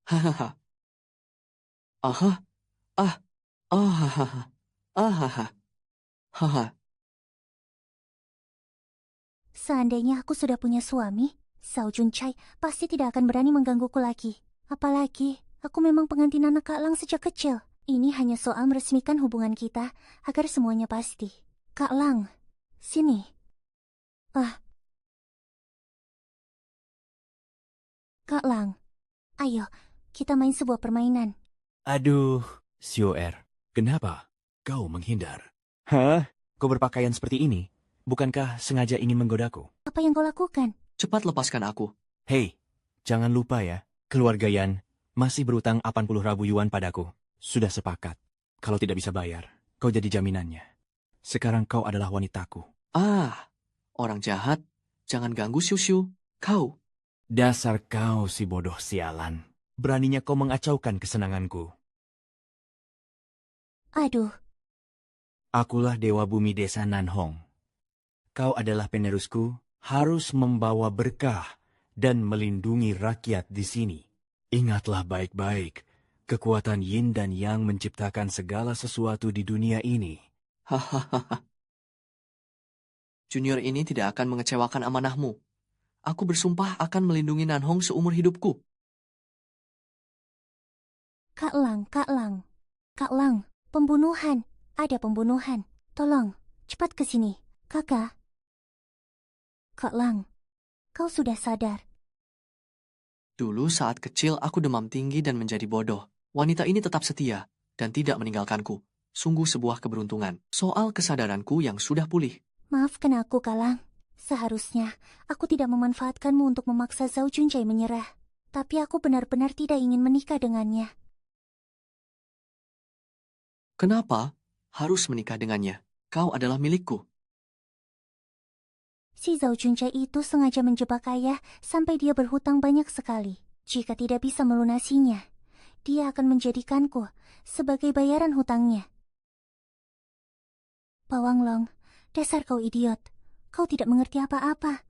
Hahaha. Aha. Ah. Ahahaha. Ahaha. Haha. Seandainya aku sudah punya suami, Zhao Junchai pasti tidak akan berani menggangguku lagi. Apalagi, aku memang pengantin anak Kak Lang sejak kecil. Ini hanya soal meresmikan hubungan kita agar semuanya pasti. Kak Lang, sini. Ah, Kak Lang, ayo, kita main sebuah permainan. Aduh, Sioer, kenapa kau menghindar? Hah? Kau berpakaian seperti ini? Bukankah sengaja ingin menggodaku? Apa yang kau lakukan? Cepat lepaskan aku. Hei, jangan lupa ya, keluarga Yan masih berutang 80.000 yuan padaku. Sudah sepakat, kalau tidak bisa bayar, kau jadi jaminannya. Sekarang kau adalah wanitaku. Ah, orang jahat. Jangan ganggu Siu-Siu. Kau. Dasar kau si bodoh sialan. Beraninya kau mengacaukan kesenanganku. Aduh, Akulah Dewa Bumi Desa Nanhong. Kau adalah penerusku, harus membawa berkah dan melindungi rakyat di sini. Ingatlah baik-baik, kekuatan Yin dan Yang menciptakan segala sesuatu di dunia ini. Hahaha. Junior ini tidak akan mengecewakan amanahmu. Aku bersumpah akan melindungi Nanhong seumur hidupku. Kak Lang, Kak Lang. Kak Lang, pembunuhan. Ada pembunuhan. Tolong, cepat ke sini. Kakak. Kak Lang, kau sudah sadar. Dulu saat kecil aku demam tinggi dan menjadi bodoh. Wanita ini tetap setia dan tidak meninggalkanku. Sungguh sebuah keberuntungan. Soal kesadaranku yang sudah pulih. Maafkan aku, Kak Lang. Seharusnya aku tidak memanfaatkanmu untuk memaksa Zhao Junjai menyerah. Tapi aku benar-benar tidak ingin menikah dengannya. Kenapa harus menikah dengannya? Kau adalah milikku. Si Zhao Junjai itu sengaja menjebak ayah sampai dia berhutang banyak sekali. Jika tidak bisa melunasinya, dia akan menjadikanku sebagai bayaran hutangnya. Pawang Long, dasar kau idiot. Kau tidak mengerti apa-apa.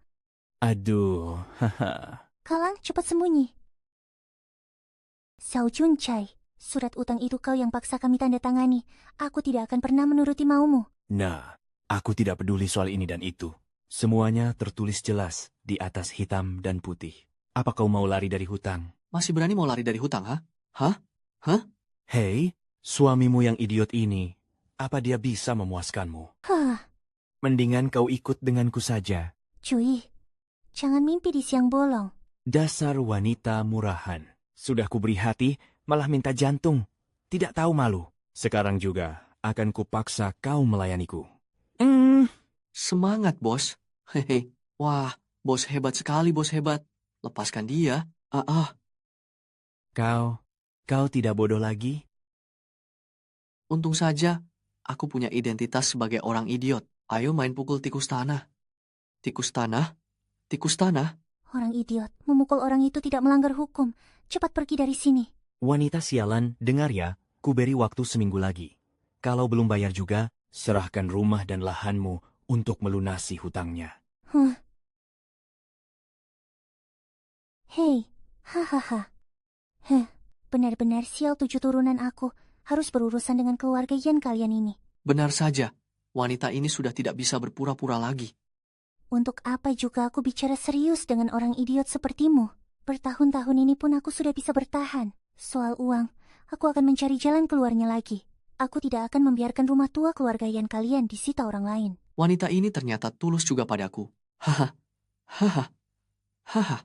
Aduh, haha. Kalang, cepat sembunyi. Zhao Junjai, surat utang itu kau yang paksa kami tanda tangani. Aku tidak akan pernah menuruti maumu. Nah, aku tidak peduli soal ini dan itu. Semuanya tertulis jelas di atas hitam dan putih. Apa kau mau lari dari hutang? Masih berani mau lari dari hutang, ha? Hah? Hah? Hei, suamimu yang idiot ini, apa dia bisa memuaskanmu? Hah, Mendingan kau ikut denganku saja. Cui, jangan mimpi di siang bolong. Dasar wanita murahan. Sudah kuberi hati, malah minta jantung. Tidak tahu malu. Sekarang juga akan kupaksa kau melayaniku. Hmm, Semangat, bos. Hehe. Wah, bos hebat sekali, bos hebat. Lepaskan dia. kau tidak bodoh lagi? Untung saja aku punya identitas sebagai orang idiot. Ayo main pukul tikus tanah. Tikus tanah? Tikus tanah? Orang idiot, memukul orang itu tidak melanggar hukum. Cepat pergi dari sini. Wanita sialan, dengar ya, kuberi waktu seminggu lagi. Kalau belum bayar juga, serahkan rumah dan lahanmu untuk melunasi hutangnya. Huh. Hei, hahaha. Heh, benar-benar sial 7 turunan aku. Harus berurusan dengan keluarga Yan kalian ini. Benar saja, wanita ini sudah tidak bisa berpura-pura lagi. Untuk apa juga aku bicara serius dengan orang idiot sepertimu? Bertahun-tahun ini pun aku sudah bisa bertahan. Soal uang, aku akan mencari jalan keluarnya lagi. Aku tidak akan membiarkan rumah tua keluarga Yan kalian disita orang lain. Wanita ini ternyata tulus juga padaku. Haha, haha, haha.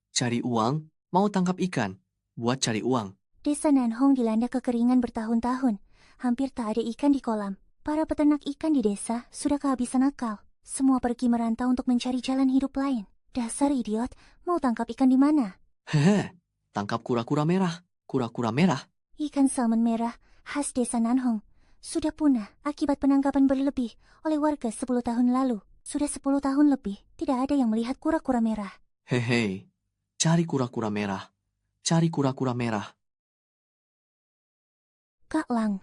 Cari uang, mau tangkap ikan. Buat cari uang. Desa Nanhong dilanda kekeringan bertahun-tahun. Hampir tak ada ikan di kolam. Para peternak ikan di desa sudah kehabisan akal. Semua pergi merantau untuk mencari jalan hidup lain. Dasar idiot, mau tangkap ikan di mana? Hehe, tangkap kura-kura merah. Kura-kura merah. Ikan salmon merah khas desa Nanhong sudah punah akibat penangkapan berlebih oleh warga 10 tahun lalu. Sudah 10 tahun lebih, tidak ada yang melihat kura-kura merah. Hehe, cari kura-kura merah. Cari kura-kura merah. Kak Lang,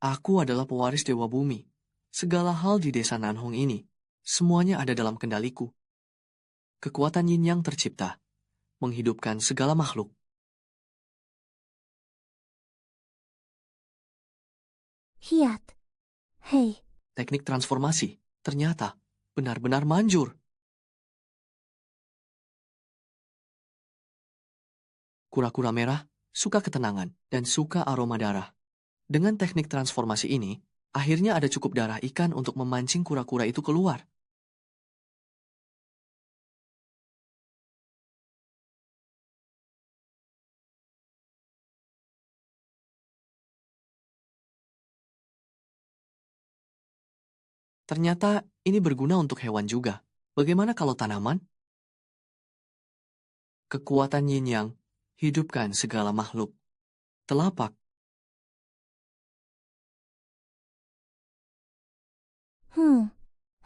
Aku adalah pewaris Dewa Bumi. Segala hal di desa Nanhong ini, semuanya ada dalam kendaliku. Kekuatan yin yang tercipta, menghidupkan segala makhluk. Hiat. Hei, Teknik transformasi, ternyata, benar-benar manjur. Kura-kura merah suka ketenangan dan suka aroma darah. Dengan teknik transformasi ini, akhirnya ada cukup darah ikan untuk memancing kura-kura itu keluar. Ternyata ini berguna untuk hewan juga. Bagaimana kalau tanaman? Kekuatan yin yang hidupkan segala makhluk. Telapak,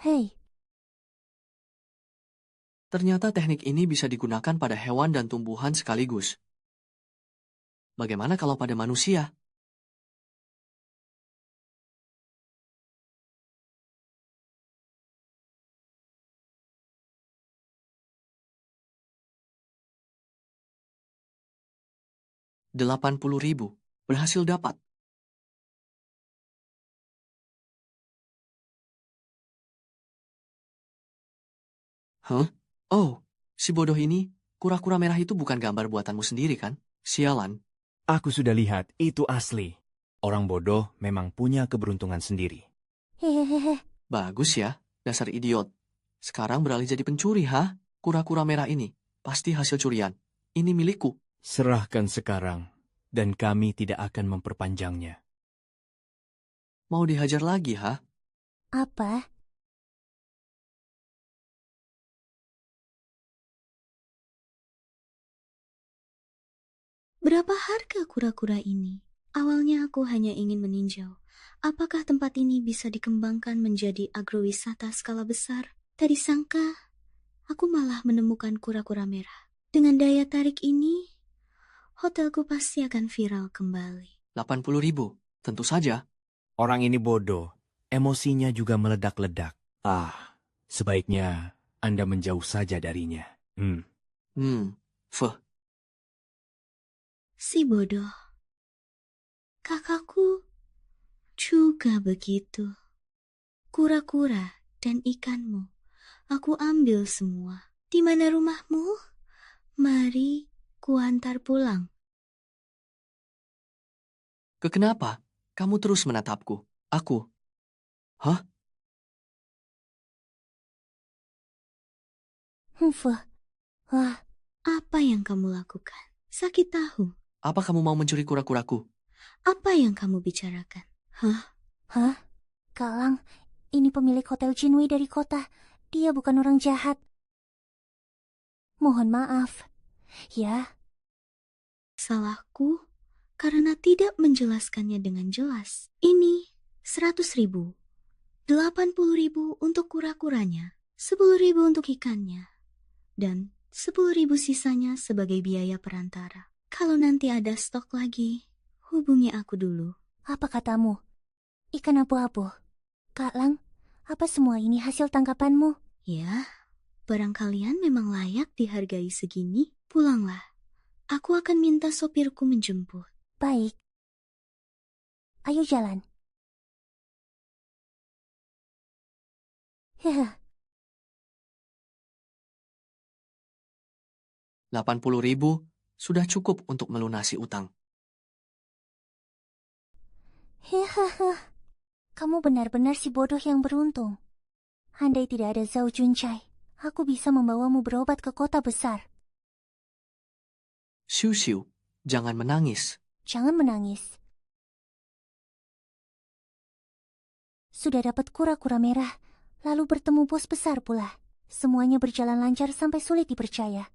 hei. ternyata teknik ini bisa digunakan pada hewan dan tumbuhan sekaligus. Bagaimana kalau pada manusia? $80.000 berhasil dapat. Hah? Oh, si bodoh ini, kura-kura merah itu bukan gambar buatanmu sendiri kan? Sialan. Aku sudah lihat, itu asli. Orang bodoh memang punya keberuntungan sendiri. Hehehe. Bagus ya, dasar idiot. Sekarang beralih jadi pencuri, ha? Kura-kura merah ini, pasti hasil curian. Ini milikku. Serahkan sekarang, dan kami tidak akan memperpanjangnya. Mau dihajar lagi, ha? Apa? Berapa harga kura-kura ini? Awalnya aku hanya ingin meninjau. Apakah tempat ini bisa dikembangkan menjadi agrowisata skala besar? Tadi sangka, aku malah menemukan kura-kura merah. Dengan daya tarik ini, hotelku pasti akan viral kembali. 80.000, tentu saja. Orang ini bodoh, emosinya juga meledak-ledak. Sebaiknya Anda menjauh saja darinya. Feh. Si bodoh. Kakakku juga begitu. Kura-kura dan ikanmu, aku ambil semua. Di mana rumahmu? Mari kuantar pulang. Kenapa? Kamu terus menatapku. Aku. Hah? Wah, Apa yang kamu lakukan? Sakit tahu. Apa kamu mau mencuri kura-kuraku? Apa yang kamu bicarakan? hah? Kak Lang, ini pemilik Hotel Jinwei dari kota. Dia bukan orang jahat. Mohon maaf. Ya, Salahku karena tidak menjelaskannya dengan jelas. Ini 100.000, 80.000 untuk kura-kuranya, 10.000 untuk ikannya, dan 10.000 sisanya sebagai biaya perantara. Kalau nanti ada stok lagi, hubungi aku dulu. apa katamu? Ikan abu-abu. Kak Lang, apa semua ini hasil tangkapanmu? Ya, barang kalian memang layak dihargai segini. Pulanglah. Aku akan minta sopirku menjemput. Baik. Ayo jalan. Hehe. 80.000 sudah cukup untuk melunasi utang. Hehehe. Kamu benar-benar si bodoh yang beruntung. Andai tidak ada Zhao Juncai, aku bisa membawamu berobat ke kota besar. Siu-siu, jangan menangis. Jangan menangis. Sudah dapat kura-kura merah, lalu bertemu bos besar pula. Semuanya berjalan lancar sampai sulit dipercaya.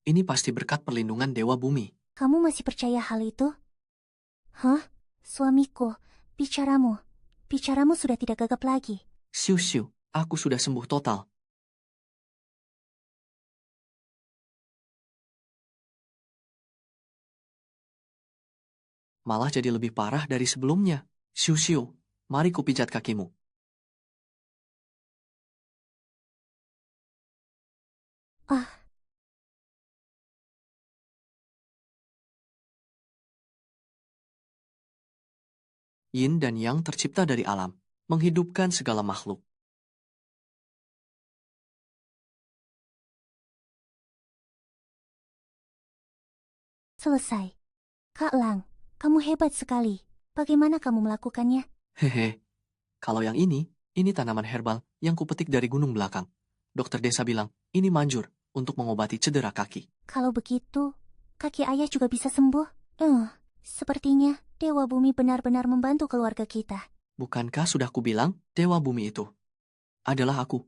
Ini pasti berkat perlindungan Dewa Bumi. Kamu masih percaya hal itu? Hah? Suamiku, bicaramu. Bicaramu sudah tidak gagap lagi. Siu-siu, aku sudah sembuh total. Malah jadi lebih parah dari sebelumnya. Siu-siu, mari kupijat kakimu. Ah, Yin dan Yang tercipta dari alam, menghidupkan segala makhluk. selesai. Kak Lang, kamu hebat sekali. Bagaimana kamu melakukannya? Hehe, kalau yang ini tanaman herbal yang kupetik dari gunung belakang. Dokter desa bilang, ini manjur untuk mengobati cedera kaki. Kalau begitu, kaki ayah juga bisa sembuh. Sepertinya Dewa Bumi benar-benar membantu keluarga kita. Bukankah sudah kubilang, Dewa Bumi itu adalah aku?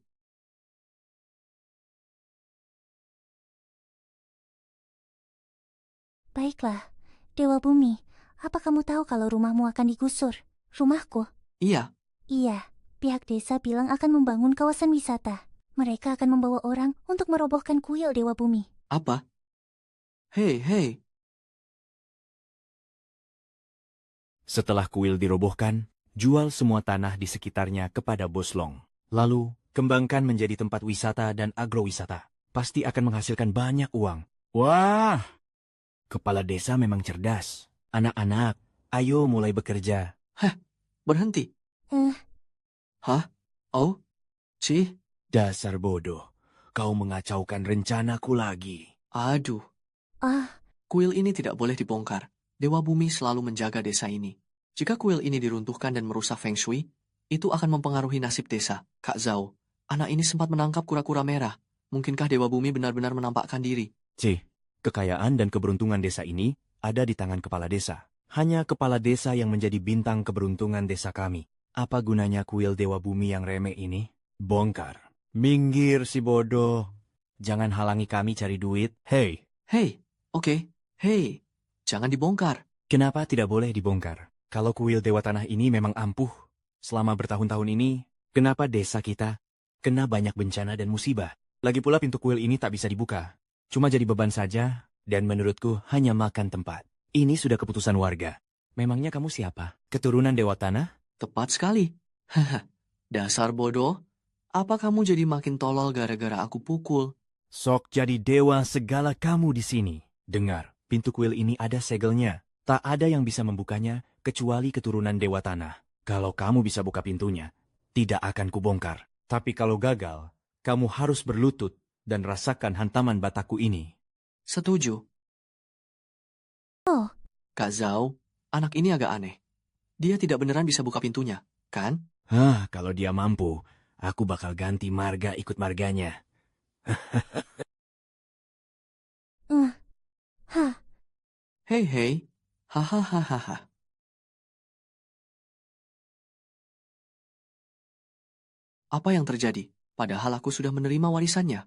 Baiklah, Dewa Bumi, apa kamu tahu kalau rumahmu akan digusur? Rumahku? Iya, Iya, pihak desa bilang akan membangun kawasan wisata. Mereka akan membawa orang untuk merobohkan kuil Dewa Bumi. apa? Hei, hei, Setelah kuil dirobohkan, jual semua tanah di sekitarnya kepada Bos Long. Lalu, kembangkan menjadi tempat wisata dan agrowisata. Pasti akan menghasilkan banyak uang. Wah, kepala desa memang cerdas. Anak-anak, ayo mulai bekerja. berhenti. Eh, Hah? Oh, Ci, Dasar bodoh, kau mengacaukan rencanaku lagi. aduh. ah, Kuil ini tidak boleh dibongkar. Dewa Bumi selalu menjaga desa ini. Jika kuil ini diruntuhkan dan merusak Feng Shui, itu akan mempengaruhi nasib desa. Kak Zhao, anak ini sempat menangkap kura-kura merah. Mungkinkah Dewa Bumi benar-benar menampakkan diri? Kekayaan dan keberuntungan desa ini ada di tangan kepala desa. Hanya kepala desa yang menjadi bintang keberuntungan desa kami. Apa gunanya kuil Dewa Bumi yang remeh ini? Bongkar. Minggir si bodoh. Jangan halangi kami cari duit. Hei, Hei, oke. Hei, jangan dibongkar. kenapa tidak boleh dibongkar? Kalau kuil Dewa Tanah ini memang ampuh. Selama bertahun-tahun ini, kenapa desa kita kena banyak bencana dan musibah? Lagi pula pintu kuil ini tak bisa dibuka. Cuma jadi beban saja, dan menurutku hanya makan tempat. Ini sudah keputusan warga. Memangnya kamu siapa? Keturunan Dewa Tanah? Tepat sekali. Haha, dasar bodoh. Apa kamu jadi makin tolol gara-gara aku pukul? Sok jadi dewa segala kamu di sini. Dengar, pintu kuil ini ada segelnya. Tak ada yang bisa membukanya kecuali keturunan Dewa Tanah. Kalau kamu bisa buka pintunya, tidak akan kubongkar. Tapi kalau gagal, kamu harus berlutut dan rasakan hantaman bataku ini. Setuju. Oh. Kak Zhao, anak ini agak aneh. Dia tidak beneran bisa buka pintunya, kan? Kalau dia mampu, aku bakal ganti marga ikut marganya. Hah, Hei, hei. Hahaha. Apa yang terjadi? Padahal aku sudah menerima warisannya.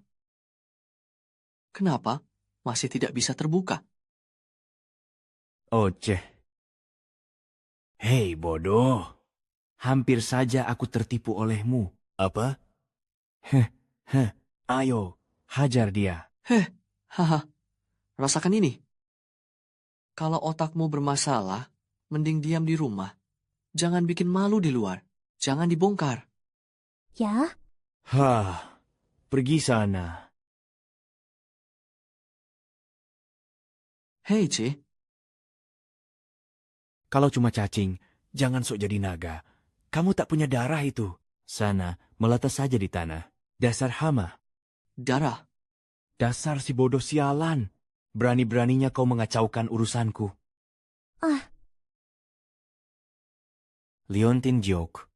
Kenapa masih tidak bisa terbuka? Oceh. Hei bodoh, hampir saja aku tertipu olehmu. Apa? Ayo, hajar dia. Haha. Rasakan ini. Kalau otakmu bermasalah, mending diam di rumah. Jangan bikin malu di luar. Jangan dibongkar. ya? Pergi sana. Hei, C. Kalau cuma cacing, jangan sok jadi naga. Kamu tak punya darah itu. Sana, melata saja di tanah. Dasar hama. Darah. Dasar si bodoh sialan. Berani-beraninya kau mengacaukan urusanku. Ah, Liontin joke.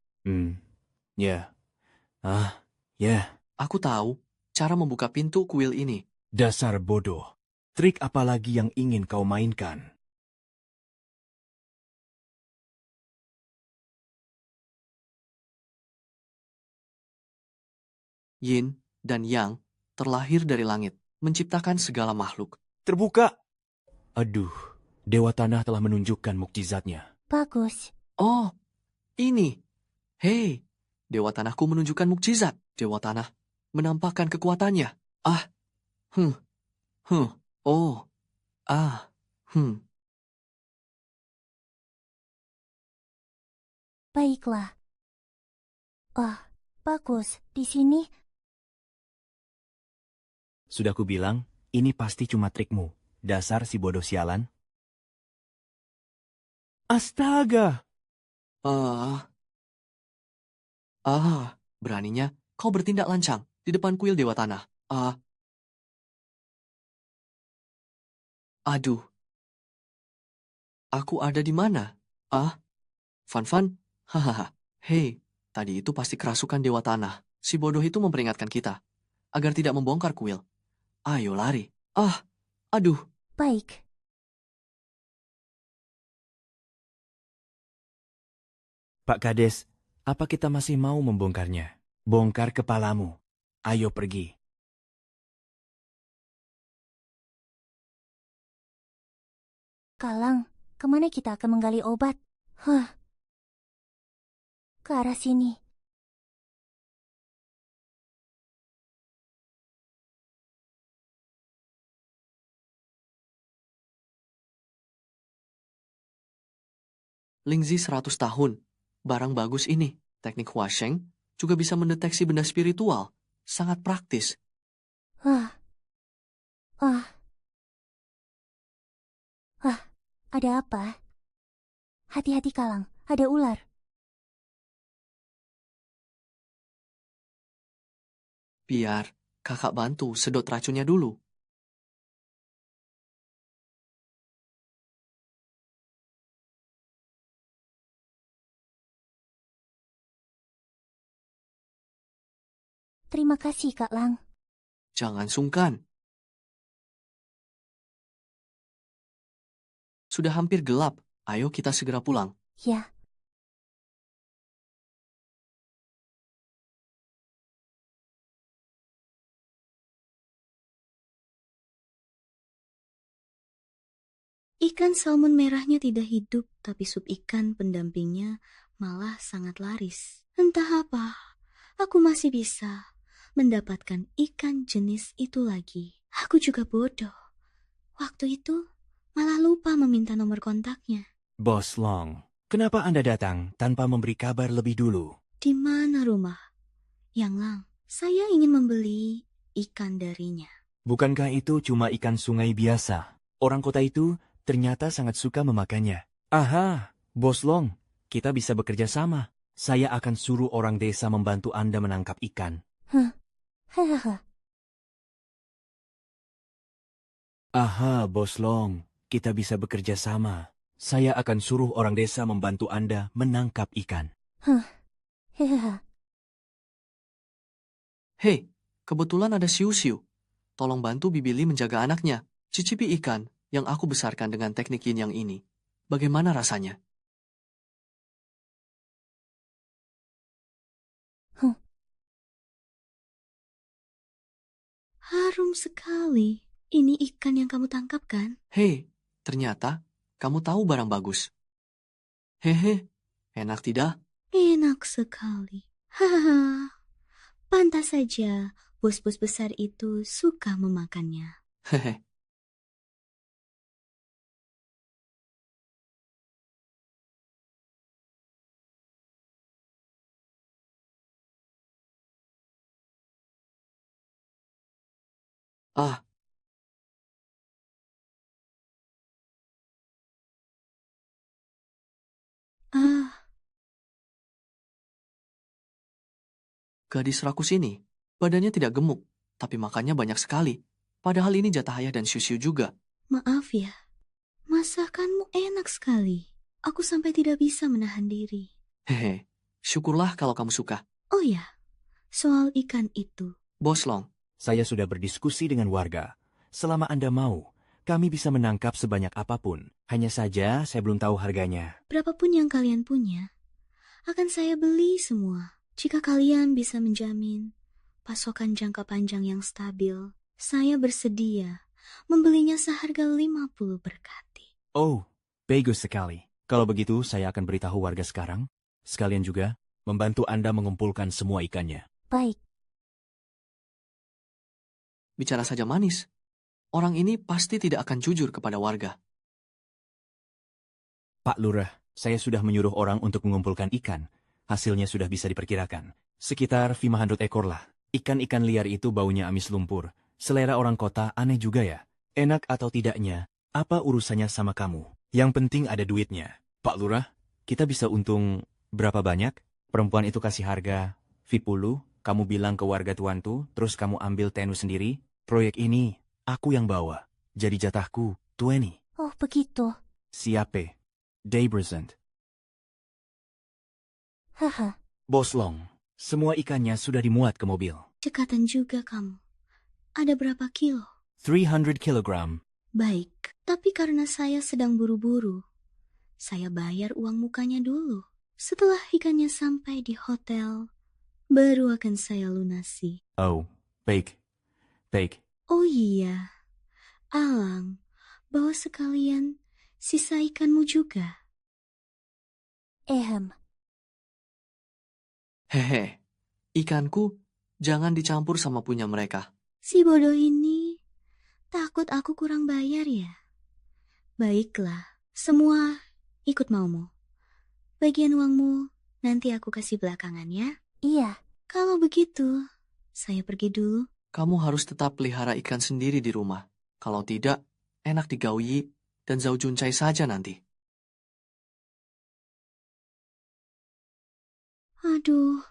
Ya. Ya. Aku tahu cara membuka pintu kuil ini. Dasar bodoh. Trik apa lagi yang ingin kau mainkan? Yin dan Yang terlahir dari langit, menciptakan segala makhluk. Terbuka! Aduh, Dewa Tanah telah menunjukkan mukjizatnya. bagus. Oh, ini. Hei, Dewa Tanahku menunjukkan mukjizat. Dewa Tanah menampakkan kekuatannya. Ah, oh, ah, Baiklah. Oh, bagus. Di sini. Sudah kubilang, ini pasti cuma trikmu. Dasar si bodoh sialan. Astaga! Beraninya kau bertindak lancang di depan kuil Dewa Tanah. Aduh. Aku ada di mana? Fan. Hahaha. Hei, tadi itu pasti kerasukan Dewa Tanah. Si bodoh itu memperingatkan kita agar tidak membongkar kuil. Ayo lari. Aduh. Baik. Pak Kades, apa kita masih mau membongkarnya? Bongkar kepalamu. Ayo pergi. Kalang, kemana kita akan menggali obat? Ke arah sini. Lingzi 100 tahun. Barang bagus ini. Teknik Huasheng juga bisa mendeteksi benda spiritual. Sangat praktis. Ada apa? Hati-hati Kalang, ada ular. Biar kakak bantu sedot racunnya dulu. Terima kasih Kak Lang. Jangan sungkan. Sudah hampir gelap. Ayo kita segera pulang. Ya. Ikan salmon merahnya tidak hidup, tapi sup ikan pendampingnya malah sangat laris. Entah apa, aku masih bisa mendapatkan ikan jenis itu lagi. Aku juga bodoh. Waktu itu malah lupa meminta nomor kontaknya. Bos Long, kenapa Anda datang tanpa memberi kabar lebih dulu? Di mana rumah? Yang Lang, saya ingin membeli ikan darinya. Bukankah itu cuma ikan sungai biasa? Orang kota itu ternyata sangat suka memakannya. Aha, Bos Long, kita bisa bekerja sama. Saya akan suruh orang desa membantu Anda menangkap ikan. Hahaha. Aha, Bos Long, kita bisa bekerja sama. Saya akan suruh orang desa membantu Anda menangkap ikan. Hahaha. Hei, kebetulan ada Siu-Siu. Tolong bantu Bibili menjaga anaknya. Cicipi ikan yang aku besarkan dengan teknik yin yang ini. Bagaimana rasanya? Harum sekali. Ini ikan yang kamu tangkap kan? Hei, ternyata kamu tahu barang bagus. Hehe, enak tidak? Enak sekali. Hahaha. Pantas saja bos-bos besar itu suka memakannya. Hehe. Ah, gadis rakus ini, badannya tidak gemuk, tapi makannya banyak sekali. Padahal ini jatah ayah dan Siu-Siu juga. Maaf ya, masakanmu enak sekali. Aku sampai tidak bisa menahan diri. Hehe, syukurlah kalau kamu suka. Oh ya, soal ikan itu. Bos Long, Saya sudah berdiskusi dengan warga. Selama Anda mau, kami bisa menangkap sebanyak apapun. Hanya saja saya belum tahu harganya. Berapapun yang kalian punya, akan saya beli semua. Jika kalian bisa menjamin pasokan jangka panjang yang stabil, saya bersedia membelinya seharga 50 berkati. Oh, bagus sekali. Kalau begitu, saya akan beritahu warga sekarang. Sekalian juga, membantu Anda mengumpulkan semua ikannya. Baik. bicara saja manis. Orang ini pasti tidak akan jujur kepada warga. Pak Lurah, saya sudah menyuruh orang untuk mengumpulkan ikan. hasilnya sudah bisa diperkirakan. Sekitar 500 ekor lah. Ikan-ikan liar itu baunya amis lumpur. Selera orang kota aneh juga ya. Enak atau tidaknya, apa urusannya sama kamu? Yang penting ada duitnya. Pak Lurah, kita bisa untung berapa banyak? Perempuan itu kasih harga 50, kamu bilang ke warga tuantu, terus kamu ambil tenu sendiri. Proyek ini, aku yang bawa. Jadi jatahku, 20. Oh, begitu. Siape? Daybrezent. Haha. Bos Long, semua ikannya sudah dimuat ke mobil. Cekatan juga kamu. Ada berapa kilo? 300 kilogram. Baik, tapi karena saya sedang buru-buru, saya bayar uang mukanya dulu. Setelah ikannya sampai di hotel, baru akan saya lunasi. Oh, baik. Baik. Oh iya, Alang, bawa sekalian sisa ikanmu juga. Hehe, ikanku jangan dicampur sama punya mereka. Si bodoh ini takut aku kurang bayar ya? Baiklah, semua ikut maumu. Bagian uangmu nanti aku kasih belakangan ya. Iya. Kalau begitu, saya pergi dulu. Kamu harus tetap pelihara ikan sendiri di rumah. Kalau tidak, enak digaui dan Zhao Juncai saja nanti. Aduh,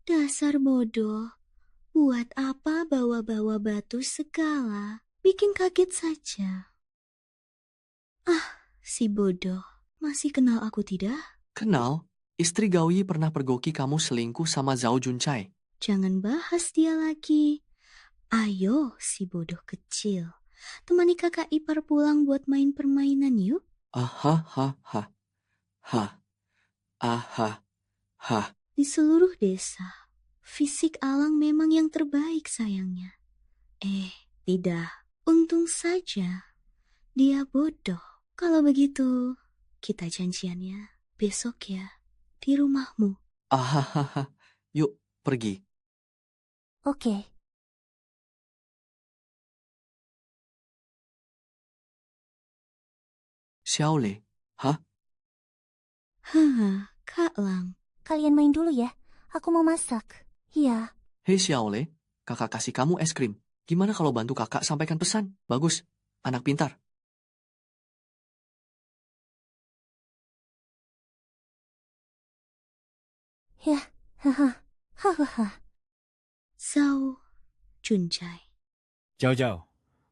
dasar bodoh. Buat apa bawa-bawa batu segala? Bikin kaget saja. Ah, si bodoh. Masih kenal aku tidak? Kenal, istri Gaoyi pernah pergoki kamu selingkuh sama Zhao Juncai. Jangan bahas dia lagi. Ayo, si bodoh kecil. Temani kakak ipar pulang buat main permainan yuk. Ahahaha. Aha. Di seluruh desa, fisik Alang memang yang terbaik sayangnya. Tidak. Untung saja dia bodoh. Kalau begitu, kita janjiannya besok ya, di rumahmu. Ahahaha. Yuk, pergi. Oke. Xiaole, hah? Haha, Kak Lang. Kalian main dulu ya. Aku mau masak. Iya. Hei Xiaole, kakak kasih kamu es krim. Gimana kalau bantu kakak sampaikan pesan? Bagus, anak pintar. Ya. Haha. Hahaha. Zhao Juncai. Jauh-jauh.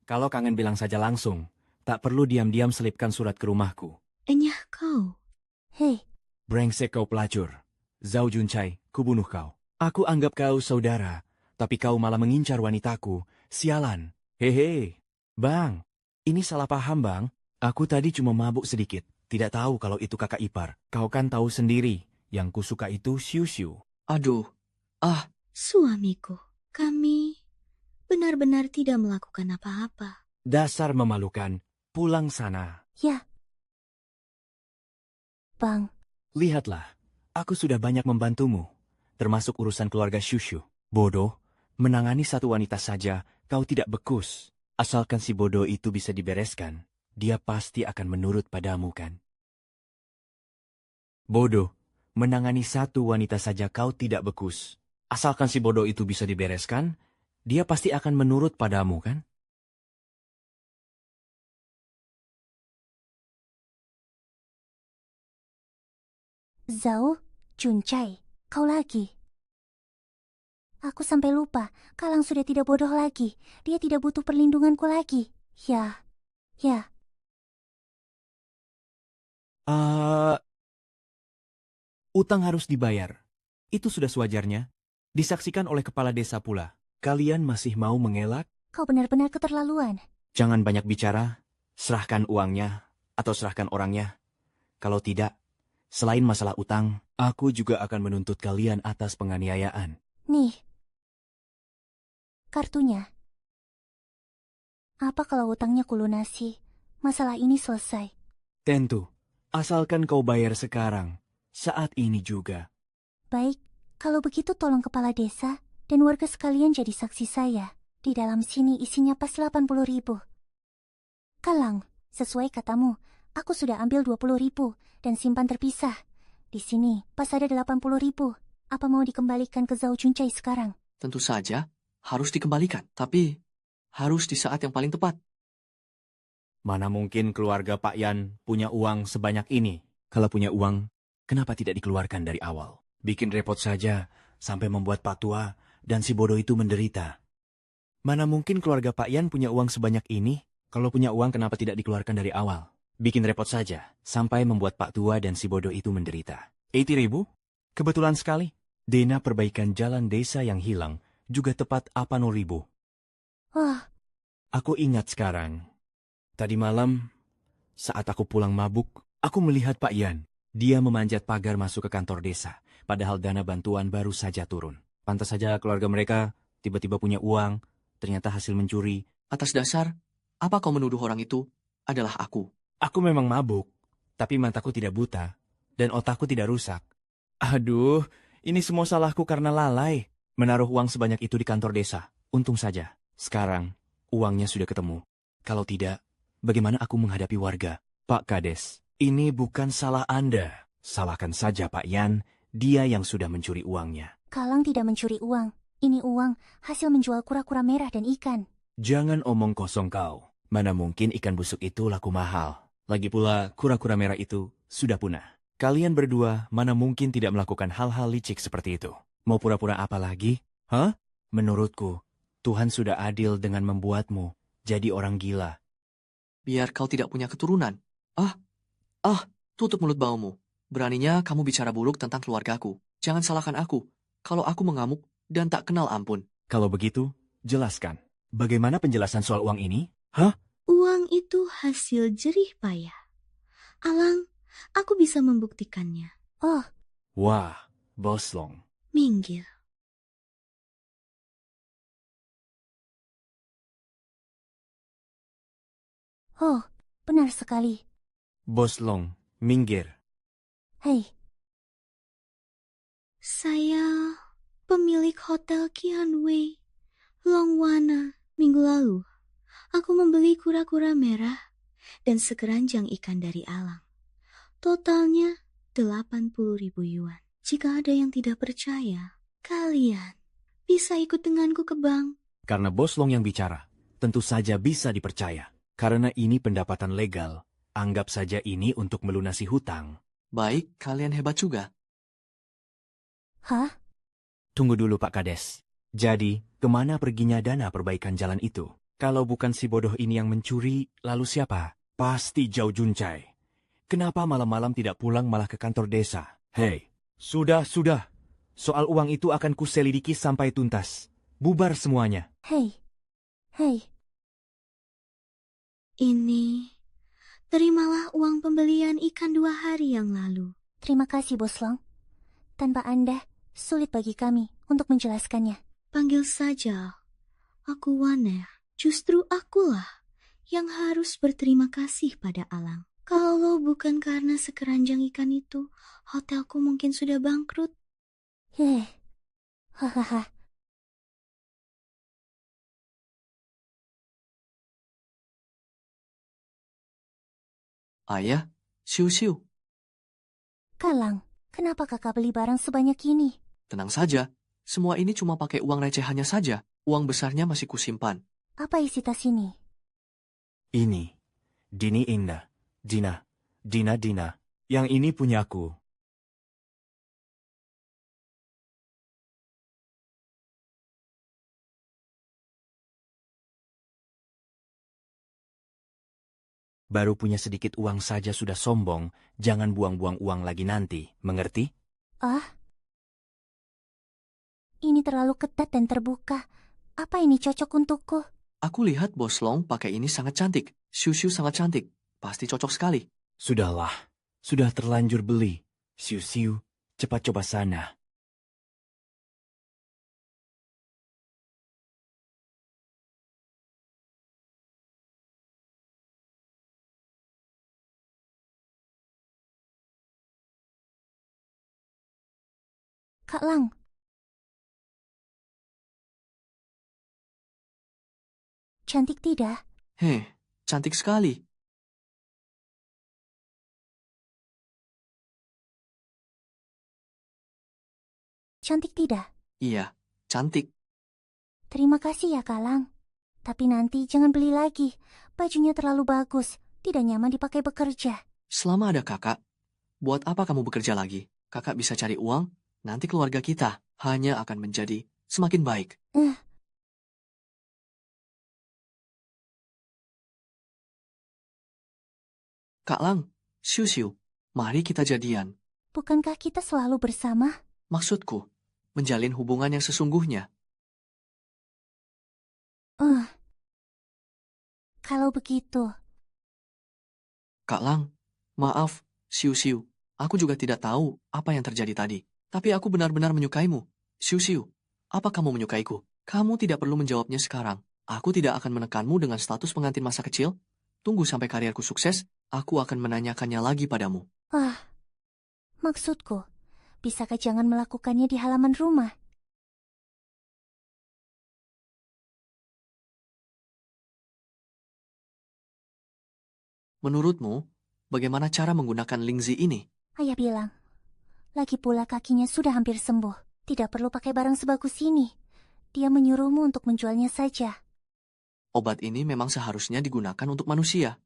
Kalau kangen bilang saja langsung. Tak perlu diam-diam selipkan surat ke rumahku. Enyah kau. Hei. Brengsek kau pelacur. Zhao Juncai, kubunuh kau. Aku anggap kau saudara, tapi kau malah mengincar wanitaku. Sialan. Hehe. Bang, ini salah paham bang. Aku tadi cuma mabuk sedikit. Tidak tahu kalau itu kakak ipar. Kau kan tahu sendiri. Yang kusuka itu Xiu-Xiu. Aduh, Suamiku, kami benar-benar tidak melakukan apa-apa. Dasar memalukan. Pulang sana. Ya. Bang. Lihatlah. Aku sudah banyak membantumu. Termasuk urusan keluarga Xiu-Xiu. Bodoh. Menangani satu wanita saja, kau tidak bekus. Asalkan si bodoh itu bisa dibereskan, dia pasti akan menurut padamu kan? Bodoh, menangani satu wanita saja kau tidak bekus. Asalkan si bodoh itu bisa dibereskan, dia pasti akan menurut padamu kan? Zhao Juncai. Kau lagi. Aku sampai lupa, Kalang sudah tidak bodoh lagi. Dia tidak butuh perlindunganku lagi. Ya. Utang harus dibayar. Itu sudah sewajarnya. Disaksikan oleh kepala desa pula. Kalian masih mau mengelak? Kau benar-benar keterlaluan. Jangan banyak bicara. Serahkan uangnya atau serahkan orangnya. Kalau tidak, selain masalah utang, aku juga akan menuntut kalian atas penganiayaan. Nih. Kartunya. Apa kalau utangnya kulunasi? Masalah ini selesai. Tentu, asalkan kau bayar sekarang, saat ini juga. Baik, kalau begitu tolong kepala desa dan warga sekalian jadi saksi saya. Di dalam sini isinya pas 80.000. Kalang, sesuai katamu, aku sudah ambil 20.000 dan simpan terpisah. Di sini pas ada 80.000. Apa mau dikembalikan ke Zhao Juncai sekarang? Tentu saja harus dikembalikan, tapi harus di saat yang paling tepat. Mana mungkin keluarga Pak Yan punya uang sebanyak ini? Kalau punya uang, kenapa tidak dikeluarkan dari awal? Bikin repot saja, sampai membuat Pak Tua dan si bodoh itu menderita. Mana mungkin keluarga Pak Yan punya uang sebanyak ini? Kalau punya uang, kenapa tidak dikeluarkan dari awal? Bikin repot saja, sampai membuat Pak Tua dan si bodoh itu menderita. 80.000? Kebetulan sekali. Dana perbaikan jalan desa yang hilang juga tepat 80.000. Wah, Aku ingat sekarang. Tadi malam, saat aku pulang mabuk, aku melihat Pak Yan. Dia memanjat pagar masuk ke kantor desa, padahal dana bantuan baru saja turun. Pantas saja keluarga mereka tiba-tiba punya uang, ternyata hasil mencuri. Atas dasar, apa kau menuduh orang itu adalah aku? Aku memang mabuk, tapi mataku tidak buta, dan otakku tidak rusak. Aduh, ini semua salahku karena lalai. Menaruh uang sebanyak itu di kantor desa. Untung saja, sekarang uangnya sudah ketemu. Kalau tidak, bagaimana aku menghadapi warga? Pak Kades, ini bukan salah Anda. Salahkan saja Pak Yan, dia yang sudah mencuri uangnya. Kalang tidak mencuri uang. Ini uang hasil menjual kura-kura merah dan ikan. Jangan omong kosong kau. Mana mungkin ikan busuk itu laku mahal. Lagi pula, kura-kura merah itu sudah punah. Kalian berdua mana mungkin tidak melakukan hal-hal licik seperti itu. Mau pura-pura apa lagi? Hah? Menurutku, Tuhan sudah adil dengan membuatmu jadi orang gila. Biar kau tidak punya keturunan. Tutup mulut baumu. Beraninya kamu bicara buruk tentang keluargaku. Jangan salahkan aku kalau aku mengamuk dan tak kenal ampun. Kalau begitu, jelaskan. Bagaimana penjelasan soal uang ini? Hah? Uang itu hasil jerih payah. Alang, aku bisa membuktikannya. Oh, Wah, Boslong. Minggir. oh, benar sekali. Boslong, minggir. Hei, Saya pemilik Hotel Kianwei, Longwana, minggu lalu. Aku membeli kura-kura merah dan sekeranjang ikan dari Alang. Totalnya 80.000 yuan. Jika ada yang tidak percaya, kalian bisa ikut denganku ke bank. Karena Boslong yang bicara, tentu saja bisa dipercaya. Karena ini pendapatan legal, anggap saja ini untuk melunasi hutang. Baik, kalian hebat juga. hah? Tunggu dulu Pak Kades. Jadi, kemana perginya dana perbaikan jalan itu? Kalau bukan si bodoh ini yang mencuri, lalu siapa? Pasti Zhao Juncai. Kenapa malam-malam tidak pulang malah ke kantor desa? Hei, sudah. Soal uang itu akan kuselidiki sampai tuntas. Bubar semuanya. Hei, Ini, terimalah uang pembelian ikan 2 hari yang lalu. terima kasih Bos Long. Tanpa Anda, sulit bagi kami untuk menjelaskannya. Panggil saja aku Waner. Justru akulah yang harus berterima kasih pada Alang. Kalau bukan karena sekeranjang ikan itu, hotelku mungkin sudah bangkrut. Hahaha. Ayah, siu-siu. Kalang, kenapa kakak beli barang sebanyak ini? Tenang saja, semua ini cuma pakai uang recehannya saja. Uang besarnya masih kusimpan. Apa isi tas ini? Ini, Dini Indah, Dina. Yang ini punyaku. Baru punya sedikit uang saja sudah sombong, jangan buang-buang uang lagi nanti, mengerti? Ah, ini terlalu ketat dan terbuka. Apa ini cocok untukku? Aku lihat Bos Long pakai ini sangat cantik. Siu-siu sangat cantik. Pasti cocok sekali. Sudahlah, sudah terlanjur beli. Siu-siu, cepat coba sana. Kak Lang, cantik tidak? Cantik sekali. Cantik tidak? Iya, cantik. Terima kasih ya, Kak Lang. Tapi nanti jangan beli lagi. Bajunya terlalu bagus, tidak nyaman dipakai bekerja. Selama ada kakak, buat apa kamu bekerja lagi? Kakak bisa cari uang, nanti keluarga kita hanya akan menjadi semakin baik. Kak Lang, Siu, mari kita jadian. Bukankah kita selalu bersama? Maksudku, menjalin hubungan yang sesungguhnya. Kalau begitu, Kak Lang, maaf, Siu, aku juga tidak tahu apa yang terjadi tadi. Tapi aku benar-benar menyukaimu. Siu, apa kamu menyukaiku? Kamu tidak perlu menjawabnya sekarang. Aku tidak akan menekanmu dengan status pengantin masa kecil. Tunggu sampai karierku sukses, aku akan menanyakannya lagi padamu. maksudku, bisakah jangan melakukannya di halaman rumah? Menurutmu, bagaimana cara menggunakan Lingzi ini? Ayah bilang, lagi pula kakinya sudah hampir sembuh. Tidak perlu pakai barang sebagus ini. Dia menyuruhmu untuk menjualnya saja. Obat ini memang seharusnya digunakan untuk manusia.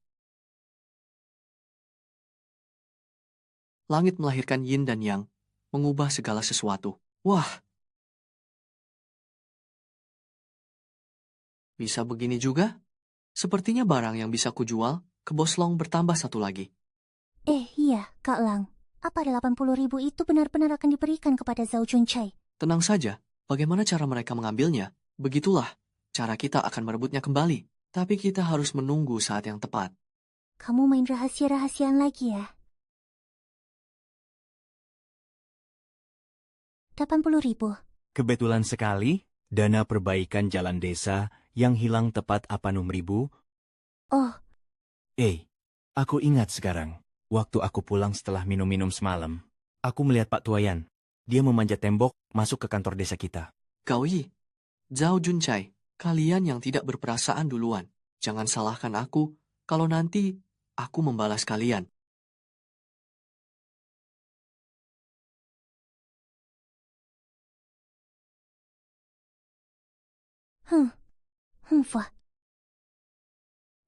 Langit melahirkan yin dan yang, mengubah segala sesuatu. Wah! Bisa begini juga? Sepertinya barang yang bisa kujual, ke Bos Long bertambah satu lagi. Iya, Kak Lang. Apa 80.000 itu benar-benar akan diberikan kepada Zhao Junchai? Tenang saja, bagaimana cara mereka mengambilnya? Begitulah, cara kita akan merebutnya kembali. Tapi kita harus menunggu saat yang tepat. Kamu main rahasia-rahasiaan lagi ya? 80.000. Kebetulan sekali, dana perbaikan jalan desa yang hilang tepat Apanum Ribu. Oh, Aku ingat sekarang. Waktu aku pulang setelah minum-minum semalam, aku melihat Pak Tuayan. Dia memanjat tembok masuk ke kantor desa kita. Gao Yi, Zhao Junchai, kalian yang tidak berperasaan duluan. Jangan salahkan aku, kalau nanti aku membalas kalian. Wah.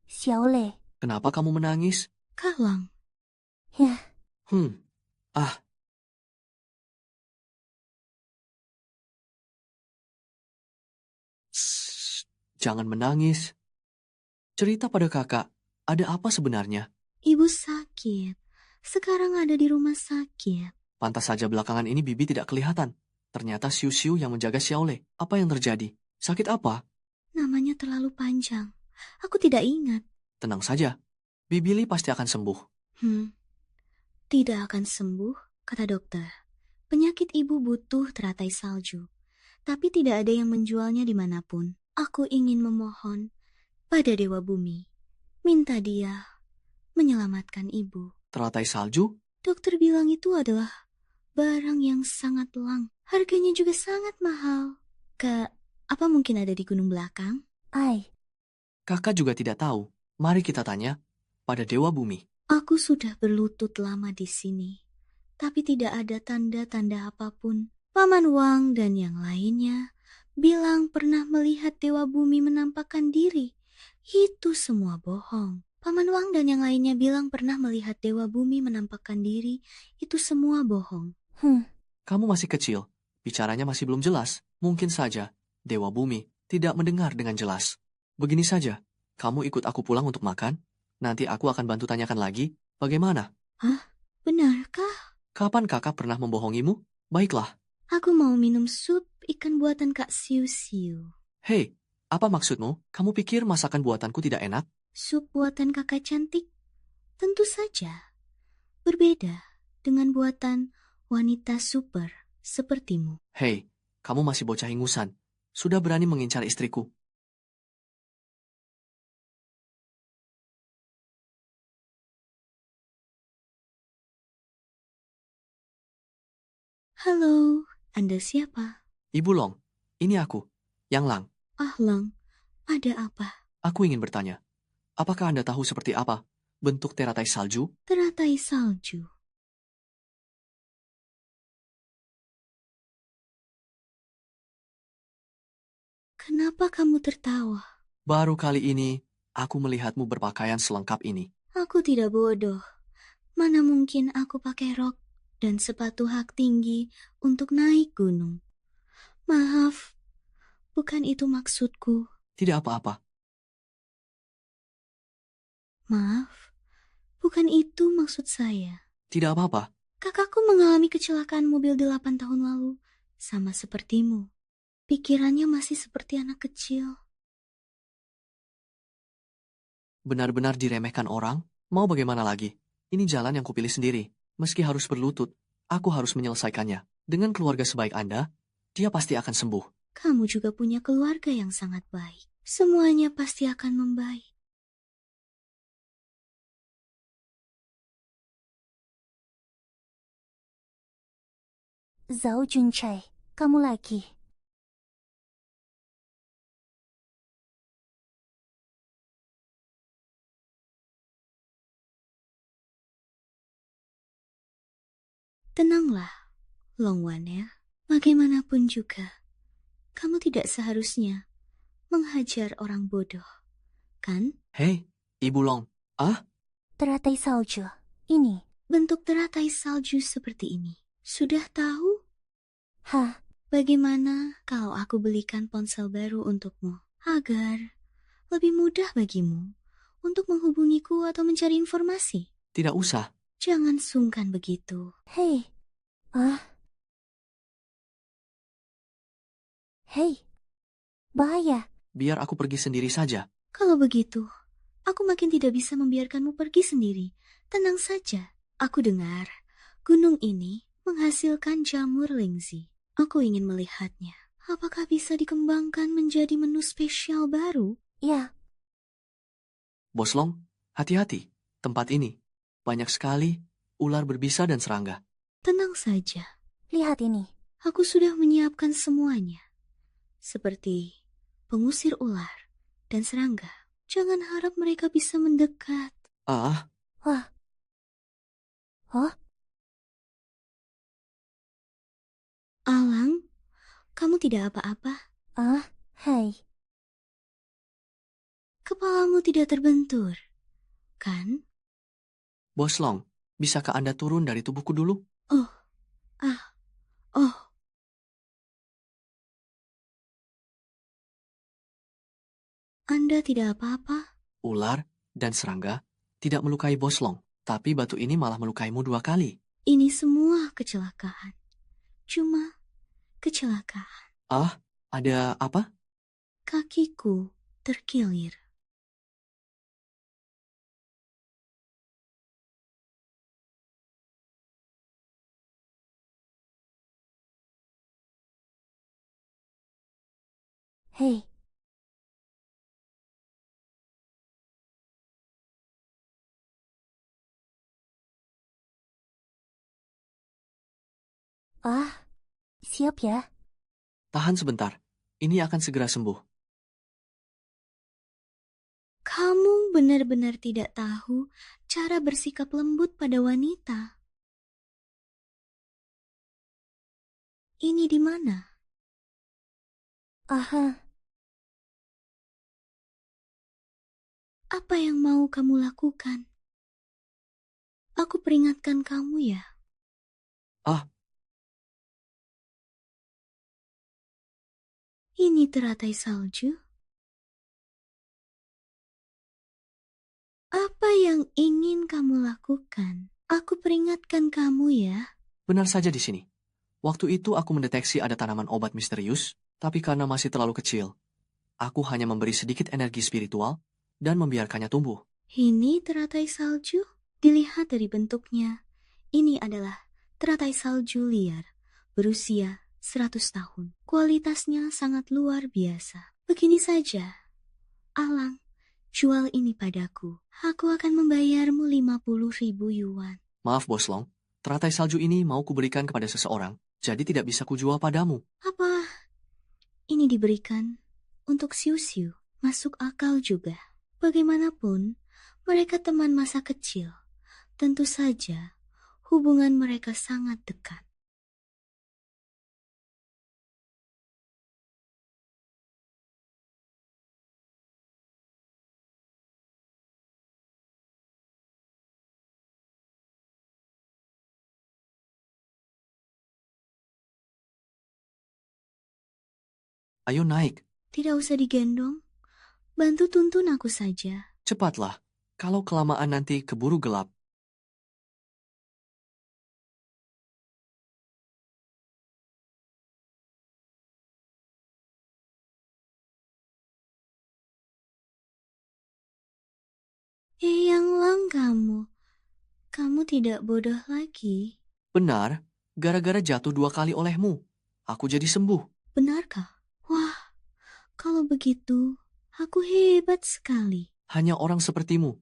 Xiao Lei. Kenapa kamu menangis? Kak Lang, Ya, Ah, Shh, jangan menangis. Cerita pada kakak, ada apa sebenarnya? ibu sakit. Sekarang ada di rumah sakit. Pantas saja belakangan ini Bibi tidak kelihatan. Ternyata Siu yang menjaga Xiaole. Apa yang terjadi? Sakit apa? Namanya terlalu panjang. Aku tidak ingat. Tenang saja. Bibi Li pasti akan sembuh. Tidak akan sembuh, kata dokter. Penyakit ibu butuh teratai salju. Tapi tidak ada yang menjualnya dimanapun. Aku ingin memohon pada Dewa Bumi. Minta dia menyelamatkan ibu. Teratai salju? Dokter bilang itu adalah barang yang sangat lang. Harganya juga sangat mahal. Kak, apa mungkin ada di gunung belakang? Kakak juga tidak tahu. Mari kita tanya pada Dewa Bumi. Aku sudah berlutut lama di sini, tapi tidak ada tanda-tanda apapun. Paman Wang dan yang lainnya bilang pernah melihat Dewa Bumi menampakkan diri. Itu semua bohong. Paman Wang dan yang lainnya bilang pernah melihat Dewa Bumi menampakkan diri. Itu semua bohong. Kamu masih kecil. Bicaranya masih belum jelas. Mungkin saja Dewa Bumi tidak mendengar dengan jelas. Begini saja, kamu ikut aku pulang untuk makan. Nanti aku akan bantu tanyakan lagi. Bagaimana? Benarkah? Kapan kakak pernah membohongimu? Baiklah. Aku mau minum sup ikan buatan Kak Siu. Hei, apa maksudmu? Kamu pikir masakan buatanku tidak enak? Sup buatan kakak cantik? Tentu saja. Berbeda dengan buatan wanita super sepertimu. Hei, kamu masih bocah ingusan. Sudah berani mengincar istriku. Halo, Anda siapa? Ibu Long, ini aku, Yang Lang. Lang, ada apa? Aku ingin bertanya, apakah Anda tahu seperti apa bentuk teratai salju? Teratai salju. Kenapa kamu tertawa? Baru kali ini, aku melihatmu berpakaian selengkap ini. Aku tidak bodoh. Mana mungkin aku pakai rok dan sepatu hak tinggi untuk naik gunung. Maaf, bukan itu maksudku. Tidak apa-apa. Maaf, bukan itu maksud saya. Tidak apa-apa. Kakakku mengalami kecelakaan mobil 8 tahun lalu, sama sepertimu. Pikirannya masih seperti anak kecil. Benar-benar diremehkan orang? Mau bagaimana lagi? Ini jalan yang kupilih sendiri. Meski harus berlutut, aku harus menyelesaikannya. Dengan keluarga sebaik Anda, dia pasti akan sembuh. Kamu juga punya keluarga yang sangat baik. Semuanya pasti akan membaik. Zhao Junchai, kamu lagi. Tenanglah, Longwan ya. Bagaimanapun juga, kamu tidak seharusnya menghajar orang bodoh, kan? Hei, Ibu Long. Ah, Teratai salju. Ini. Bentuk teratai salju seperti ini. Sudah tahu? Hah, Bagaimana kalau aku belikan ponsel baru untukmu, agar lebih mudah bagimu untuk menghubungiku atau mencari informasi? tidak usah. Jangan sungkan begitu. hei. Hei. Bahaya. Biar aku pergi sendiri saja. Kalau begitu, aku makin tidak bisa membiarkanmu pergi sendiri. Tenang saja. Aku dengar gunung ini menghasilkan jamur lingzi. Aku ingin melihatnya. Apakah bisa dikembangkan menjadi menu spesial baru? Ya, Bos Long, hati-hati. Tempat ini banyak sekali ular berbisa dan serangga. Tenang saja. lihat ini. Aku sudah menyiapkan semuanya. Seperti pengusir ular dan serangga. Jangan harap mereka bisa mendekat. Ah, Wah. Oh, Alang, kamu tidak apa-apa. hei. Kepalamu tidak terbentur, kan? Bos Long, bisakah Anda turun dari tubuhku dulu? Oh, oh. Anda tidak apa-apa? Ular dan serangga tidak melukai Bos Long, tapi batu ini malah melukaimu 2 kali. Ini semua kecelakaan. Cuma kecelakaan. Ah, ada apa? Kakiku terkilir. Hei. Siap ya. Tahan sebentar. Ini akan segera sembuh. Kamu benar-benar tidak tahu cara bersikap lembut pada wanita. Ini di mana? Aha. Apa yang mau kamu lakukan? Aku peringatkan kamu ya. Ah, Ini teratai salju. Apa yang ingin kamu lakukan? Aku peringatkan kamu ya. benar saja di sini. Waktu itu aku mendeteksi ada tanaman obat misterius, tapi karena masih terlalu kecil, aku hanya memberi sedikit energi spiritual dan membiarkannya tumbuh. Ini teratai salju. Dilihat dari bentuknya, ini adalah teratai salju liar, berusia 100 tahun. Kualitasnya sangat luar biasa. Begini saja, Alang, jual ini padaku. Aku akan membayarmu 50.000 yuan. Maaf, Bos Long. Teratai salju ini mau kuberikan kepada seseorang, jadi tidak bisa kujual padamu. Apa? Ini diberikan untuk siu-siu. Masuk akal juga. Bagaimanapun, mereka teman masa kecil. Tentu saja, hubungan mereka sangat dekat. Ayo naik, Tidak usah digendong. Bantu tuntun aku saja. cepatlah. Kalau kelamaan nanti keburu gelap. Yang Lang kamu. Kamu tidak bodoh lagi. Benar, gara-gara jatuh 2 kali olehmu. Aku jadi sembuh. Benarkah? Wah, kalau begitu, aku hebat sekali. Hanya orang sepertimu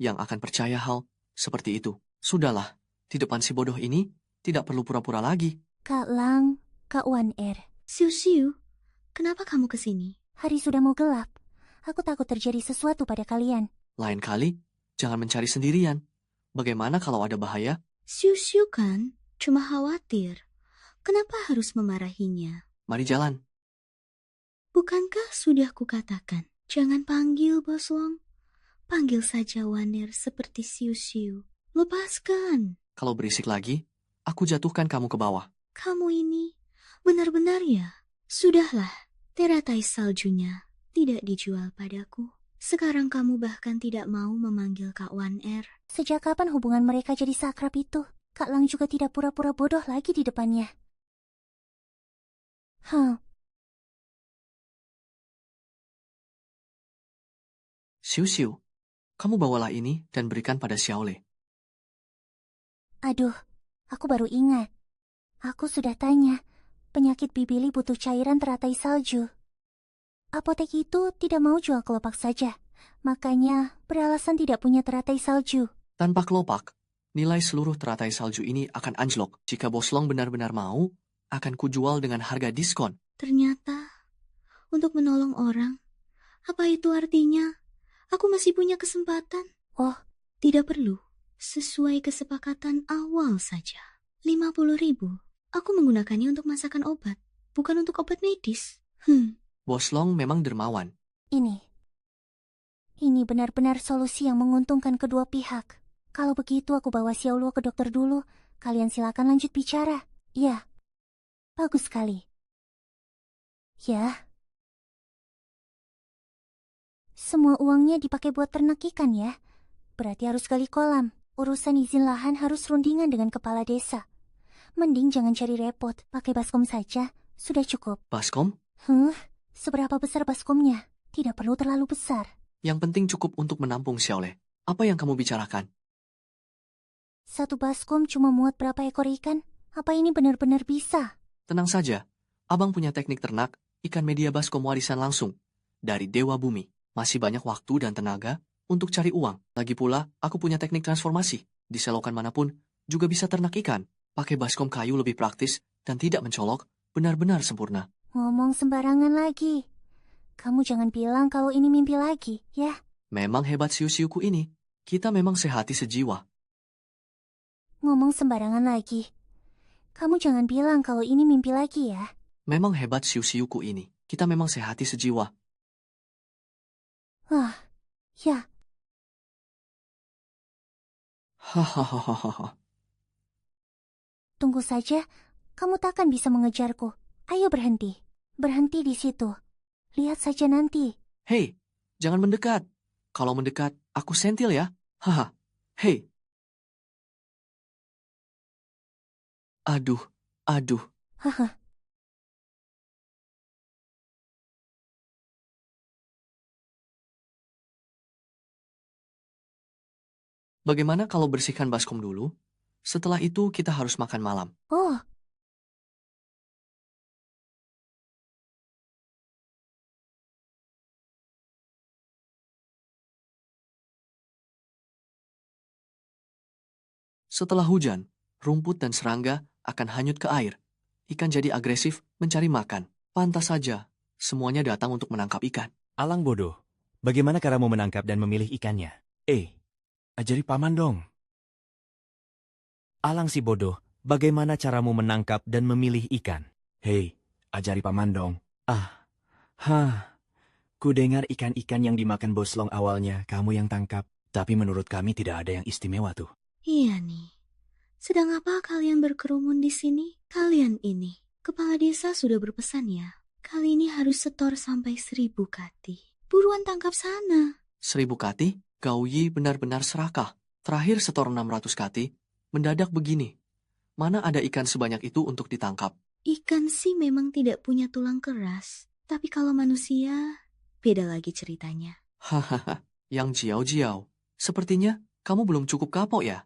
yang akan percaya hal seperti itu. Sudahlah, di depan si bodoh ini tidak perlu pura-pura lagi. Kak Lang, Kak Wan Er, Siu-siu, kenapa kamu ke sini? hari sudah mau gelap. Aku takut terjadi sesuatu pada kalian. Lain kali, jangan mencari sendirian. Bagaimana kalau ada bahaya? Siu-siu kan cuma khawatir. Kenapa harus memarahinya? Mari jalan. Bukankah sudah kukatakan, jangan panggil Bos Long? Panggil saja Waner seperti siu-siu. Lepaskan. Kalau berisik lagi, aku jatuhkan kamu ke bawah. Kamu ini benar-benar ya? Sudahlah, teratai saljunya tidak dijual padaku. Sekarang kamu bahkan tidak mau memanggil Kak Wan Er. Sejak kapan hubungan mereka jadi sakrab itu? Kak Lang juga tidak pura-pura bodoh lagi di depannya. Siu-siu, kamu bawalah ini dan berikan pada Xiaole. Aduh, aku baru ingat. Aku sudah tanya, penyakit Bibili butuh cairan teratai salju. Apotek itu tidak mau jual kelopak saja, makanya beralasan tidak punya teratai salju. Tanpa kelopak, nilai seluruh teratai salju ini akan anjlok. Jika Bos Long benar-benar mau, akan kujual dengan harga diskon. Ternyata, untuk menolong orang, apa itu artinya? Aku masih punya kesempatan. Oh, tidak perlu. Sesuai kesepakatan awal saja. 50.000. Aku menggunakannya untuk masakan obat, bukan untuk obat medis. Bos Long memang dermawan. Ini benar-benar solusi yang menguntungkan kedua pihak. Kalau begitu aku bawa Xiaoluo ke dokter dulu. Kalian silakan lanjut bicara. Ya, bagus sekali. Ya. Semua uangnya dipakai buat ternak ikan ya. Berarti harus gali kolam. Urusan izin lahan harus rundingan dengan kepala desa. Mending jangan cari repot. Pakai baskom saja. Sudah cukup. Baskom? Seberapa besar baskomnya? Tidak perlu terlalu besar. Yang penting cukup untuk menampung Xiaole. Apa yang kamu bicarakan? Satu baskom cuma muat berapa ekor ikan? Apa ini benar-benar bisa? Tenang saja. Abang punya teknik ternak ikan media baskom warisan langsung dari Dewa Bumi. Masih banyak waktu dan tenaga untuk cari uang. Lagi pula, aku punya teknik transformasi. Di selokan manapun juga bisa ternak ikan. Pakai baskom kayu lebih praktis dan tidak mencolok, benar-benar sempurna. Ngomong sembarangan lagi. Kamu jangan bilang kalau ini mimpi lagi, ya? Memang hebat siu-siuku ini. Kita memang sehati sejiwa. Ngomong sembarangan lagi. Kamu jangan bilang kalau ini mimpi lagi ya. Memang hebat siu-siuku ini. Kita memang sehati sejiwa. Ya. Hahaha. Tunggu saja, kamu takkan bisa mengejarku. Ayo berhenti. Berhenti di situ. Lihat saja nanti. Hei, jangan mendekat. Kalau mendekat, aku sentil ya. Haha. Hei. Aduh. Haha. Bagaimana kalau bersihkan baskom dulu? Setelah itu kita harus makan malam. Oh, Setelah hujan, rumput dan serangga akan hanyut ke air. Ikan jadi agresif mencari makan. Pantas saja, semuanya datang untuk menangkap ikan. Alang bodoh, bagaimana caramu menangkap dan memilih ikannya? Ajari paman dong. Alang si bodoh, bagaimana caramu menangkap dan memilih ikan? Hei, ajari paman dong. Ku dengar ikan-ikan yang dimakan Bos Long awalnya kamu yang tangkap. Tapi menurut kami tidak ada yang istimewa tuh. Iya nih. Sedang apa kalian berkerumun di sini? Kalian ini, kepala desa sudah berpesan ya. Kali ini harus setor sampai 1.000 kati. Buruan tangkap sana. 1.000 kati, Gao Yi benar-benar serakah. Terakhir setor 600 kati, mendadak begini. Mana ada ikan sebanyak itu untuk ditangkap? Ikan sih memang tidak punya tulang keras. Tapi kalau manusia, beda lagi ceritanya. Hahaha, yang Jiao-Jiao. Sepertinya kamu belum cukup kapok ya?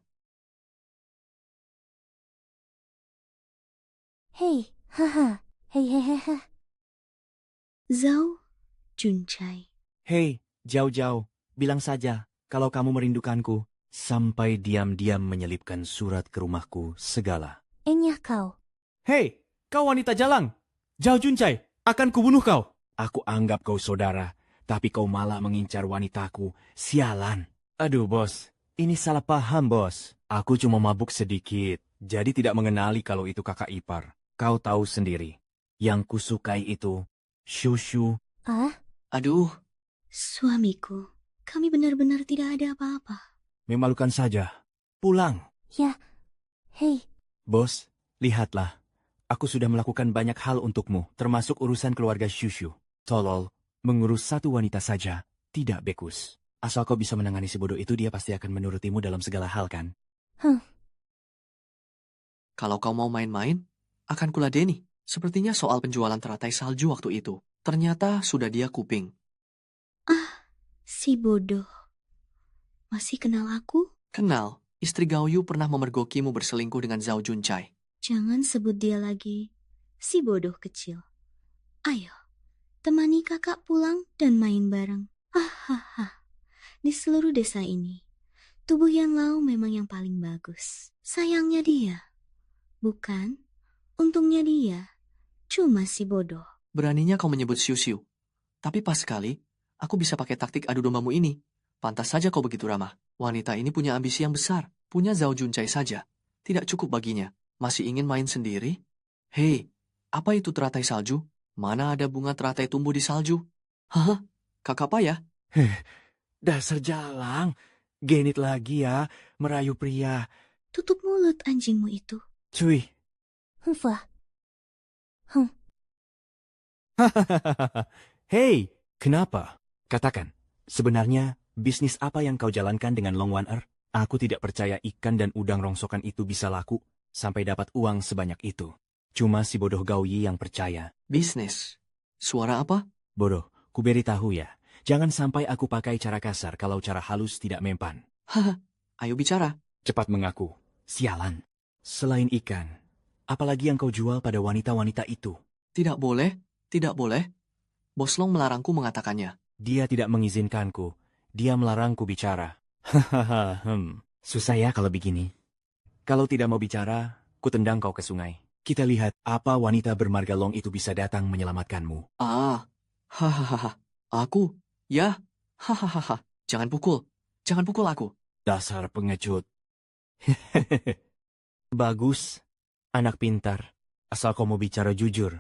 Hei, haha, hei hehehe. Zhao Juncai. Hei, jauh-jauh, bilang saja kalau kamu merindukanku. Sampai diam-diam menyelipkan surat ke rumahku segala. Enyah kau. Hei, kau wanita jalang! Zhao Juncai, akan kubunuh kau! Aku anggap kau saudara, tapi kau malah mengincar wanitaku. Sialan! Aduh, bos. Ini salah paham, bos. Aku cuma mabuk sedikit, jadi tidak mengenali kalau itu kakak ipar. Kau tahu sendiri. Yang kusukai itu, Shushu. Ah, Aduh, Suamiku, kami benar-benar tidak ada apa-apa. Memalukan saja. Pulang. ya. Hei, Bos, lihatlah. Aku sudah melakukan banyak hal untukmu, termasuk urusan keluarga Shushu. Tolol, mengurus satu wanita saja, tidak bekus. Asal kau bisa menangani si bodoh itu, dia pasti akan menurutimu dalam segala hal, kan? kalau kau mau main-main, akan kuladeni. Sepertinya soal penjualan teratai salju waktu itu. Ternyata sudah dia kuping. Si bodoh. Masih kenal aku? Kenal, istri Gao Yu pernah memergokimu berselingkuh dengan Zhao Juncai. Jangan sebut dia lagi. Si bodoh kecil. Ayo, temani kakak pulang dan main bareng. Hahaha. Di seluruh desa ini, tubuh Yan Lao memang yang paling bagus. Sayangnya dia. Bukan, untungnya dia. Cuma si bodoh. Beraninya kau menyebut Xiu-Xiu. Tapi pas sekali, aku bisa pakai taktik adu dombamu ini. Pantas saja kau begitu ramah. Wanita ini punya ambisi yang besar. Punya Zhao Juncai saja. Tidak cukup baginya. Masih ingin main sendiri? Hei, apa itu teratai salju? Mana ada bunga teratai tumbuh di salju? Hah? Kakak payah? Dasar jalang. Genit lagi ya, merayu pria. Tutup mulut anjingmu itu. Cuy. Hufah. Hei, kenapa? Katakan, sebenarnya bisnis apa yang kau jalankan dengan Long Wan Er? Aku tidak percaya ikan dan udang rongsokan itu bisa laku sampai dapat uang sebanyak itu. Cuma si bodoh Gao Yi yang percaya. Bisnis. Suara apa? Bodoh, ku beri tahu ya. Jangan sampai aku pakai cara kasar kalau cara halus tidak mempan. Haha, ayo bicara. Cepat mengaku. Sialan. Selain ikan, apalagi yang kau jual pada wanita-wanita itu? Tidak boleh, tidak boleh. Bos Long melarangku mengatakannya. Dia tidak mengizinkanku. Dia melarangku bicara. Hahaha, susah ya kalau begini. Kalau tidak mau bicara, ku tendang kau ke sungai. Kita lihat apa wanita bermarga Long itu bisa datang menyelamatkanmu. Ah, hahaha. Aku? Ya, hahaha. Jangan pukul. Jangan pukul aku. Dasar pengecut. Bagus, anak pintar. Asal kau mau bicara jujur.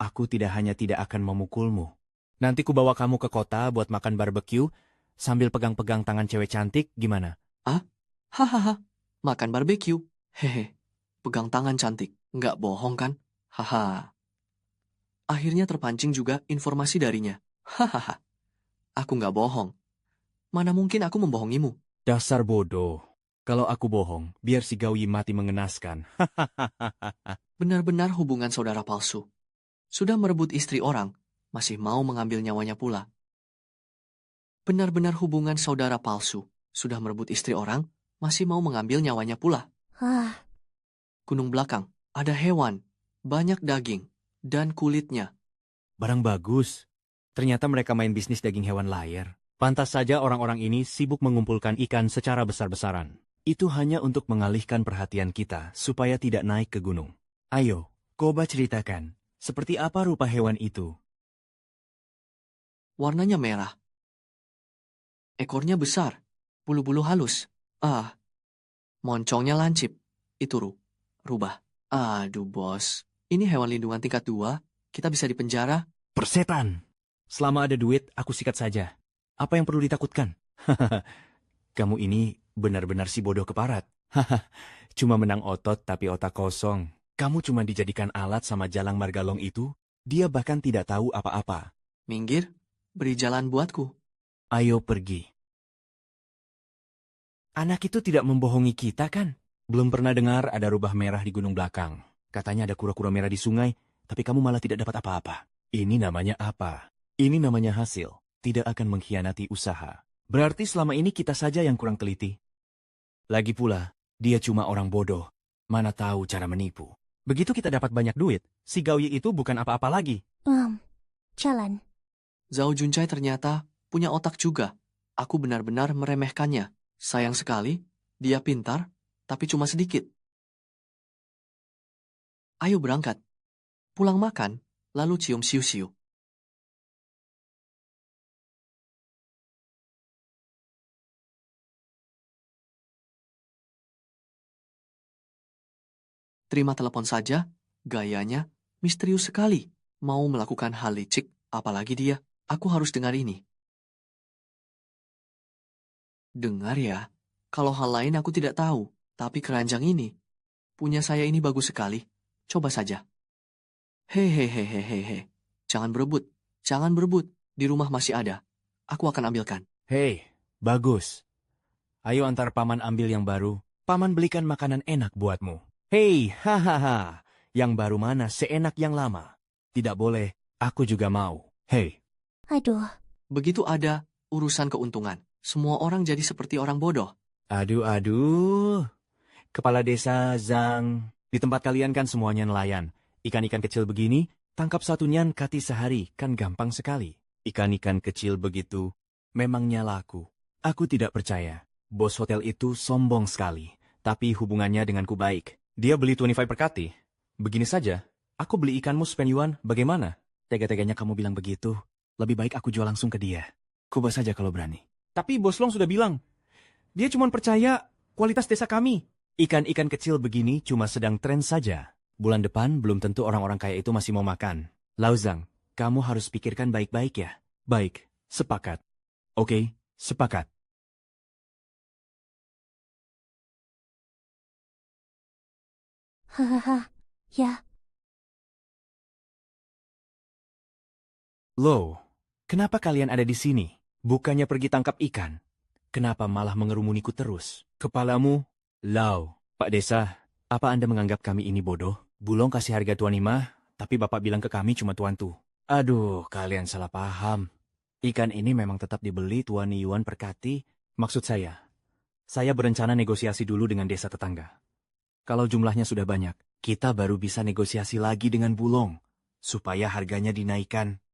Aku tidak hanya tidak akan memukulmu. Nanti ku bawa kamu ke kota buat makan barbeque sambil pegang-pegang tangan cewek cantik, gimana? Hahaha. Makan barbeque. Hehe. Pegang tangan cantik. Nggak bohong kan? Haha. Akhirnya terpancing juga informasi darinya. Hahaha. Aku nggak bohong. Mana mungkin aku membohongimu? Dasar bodoh. Kalau aku bohong, biar si Gao Yi mati mengenaskan. Benar-benar hubungan saudara palsu. Sudah merebut istri orang, masih mau mengambil nyawanya pula. Benar-benar hubungan saudara palsu. Sudah merebut istri orang, masih mau mengambil nyawanya pula. Ah, Gunung belakang, ada hewan, banyak daging, dan kulitnya. Barang bagus. Ternyata mereka main bisnis daging hewan layar. Pantas saja orang-orang ini sibuk mengumpulkan ikan secara besar-besaran. Itu hanya untuk mengalihkan perhatian kita supaya tidak naik ke gunung. Ayo, coba ceritakan. Seperti apa rupa hewan itu? Warnanya merah. Ekornya besar, bulu-bulu halus. Moncongnya lancip. Itu rubah. Aduh bos, ini hewan lindungan tingkat 2, kita bisa dipenjara. Persetan! Selama ada duit, aku sikat saja. Apa yang perlu ditakutkan? Kamu ini benar-benar si bodoh keparat. Cuma menang otot tapi otak kosong. Kamu cuma dijadikan alat sama jalang margalong itu? Dia bahkan tidak tahu apa-apa. Minggir, beri jalan buatku. Ayo pergi. Anak itu tidak membohongi kita kan? Belum pernah dengar ada rubah merah di gunung belakang. Katanya ada kura-kura merah di sungai, tapi kamu malah tidak dapat apa-apa. Ini namanya apa? Ini namanya hasil. Tidak akan mengkhianati usaha. Berarti selama ini kita saja yang kurang teliti. Lagi pula, dia cuma orang bodoh. Mana tahu cara menipu. Begitu kita dapat banyak duit, si Gaoyi itu bukan apa-apa lagi. Jalan. Zhao Junchai ternyata punya otak juga. Aku benar-benar meremehkannya. Sayang sekali, dia pintar, tapi cuma sedikit. Ayo berangkat. Pulang makan, lalu cium siu-siu. Terima telepon saja, gayanya misterius sekali. Mau melakukan hal licik, apalagi dia. Aku harus dengar ini. Dengar ya, kalau hal lain aku tidak tahu, tapi keranjang ini, punya saya ini bagus sekali. Coba saja. Hehehehehehe, jangan berebut, di rumah masih ada. Aku akan ambilkan. Hei, bagus. Ayo antar paman ambil yang baru. Paman belikan makanan enak buatmu. Hei, hahaha. Yang baru mana seenak yang lama? Tidak boleh, aku juga mau. Hei. Aduh, Begitu ada urusan keuntungan, semua orang jadi seperti orang bodoh. Aduh. Kepala desa Zhang, di tempat kalian kan semuanya nelayan. Ikan-ikan kecil begini, tangkap satunya kati sehari, kan gampang sekali. Ikan-ikan kecil begitu, memangnya laku. Aku tidak percaya. Bos hotel itu sombong sekali, tapi hubungannya denganku baik. Dia beli 25 per kati. Begini saja, aku beli ikanmu sepenyuan, bagaimana? Tega-teganya kamu bilang begitu. Lebih baik aku jual langsung ke dia. Coba saja kalau berani. Tapi Bos Long sudah bilang, dia cuma percaya kualitas desa kami. Ikan-ikan kecil begini cuma sedang tren saja. Bulan depan belum tentu orang-orang kaya itu masih mau makan. Lauzang, kamu harus pikirkan baik-baik ya. Baik, sepakat. Oke, sepakat. hahaha, ya. Loh, kenapa kalian ada di sini? Bukannya pergi tangkap ikan. Kenapa malah mengerumuniku terus? Kepalamu, Lau. Pak Desa, apa Anda menganggap kami ini bodoh? Bulong kasih harga Tuan Imah, tapi Bapak bilang ke kami cuma Tuan Tu. Aduh, kalian salah paham. Ikan ini memang tetap dibeli Tuan Yuan per kati. Maksud saya berencana negosiasi dulu dengan desa tetangga. Kalau jumlahnya sudah banyak, kita baru bisa negosiasi lagi dengan Bulong, supaya harganya dinaikkan.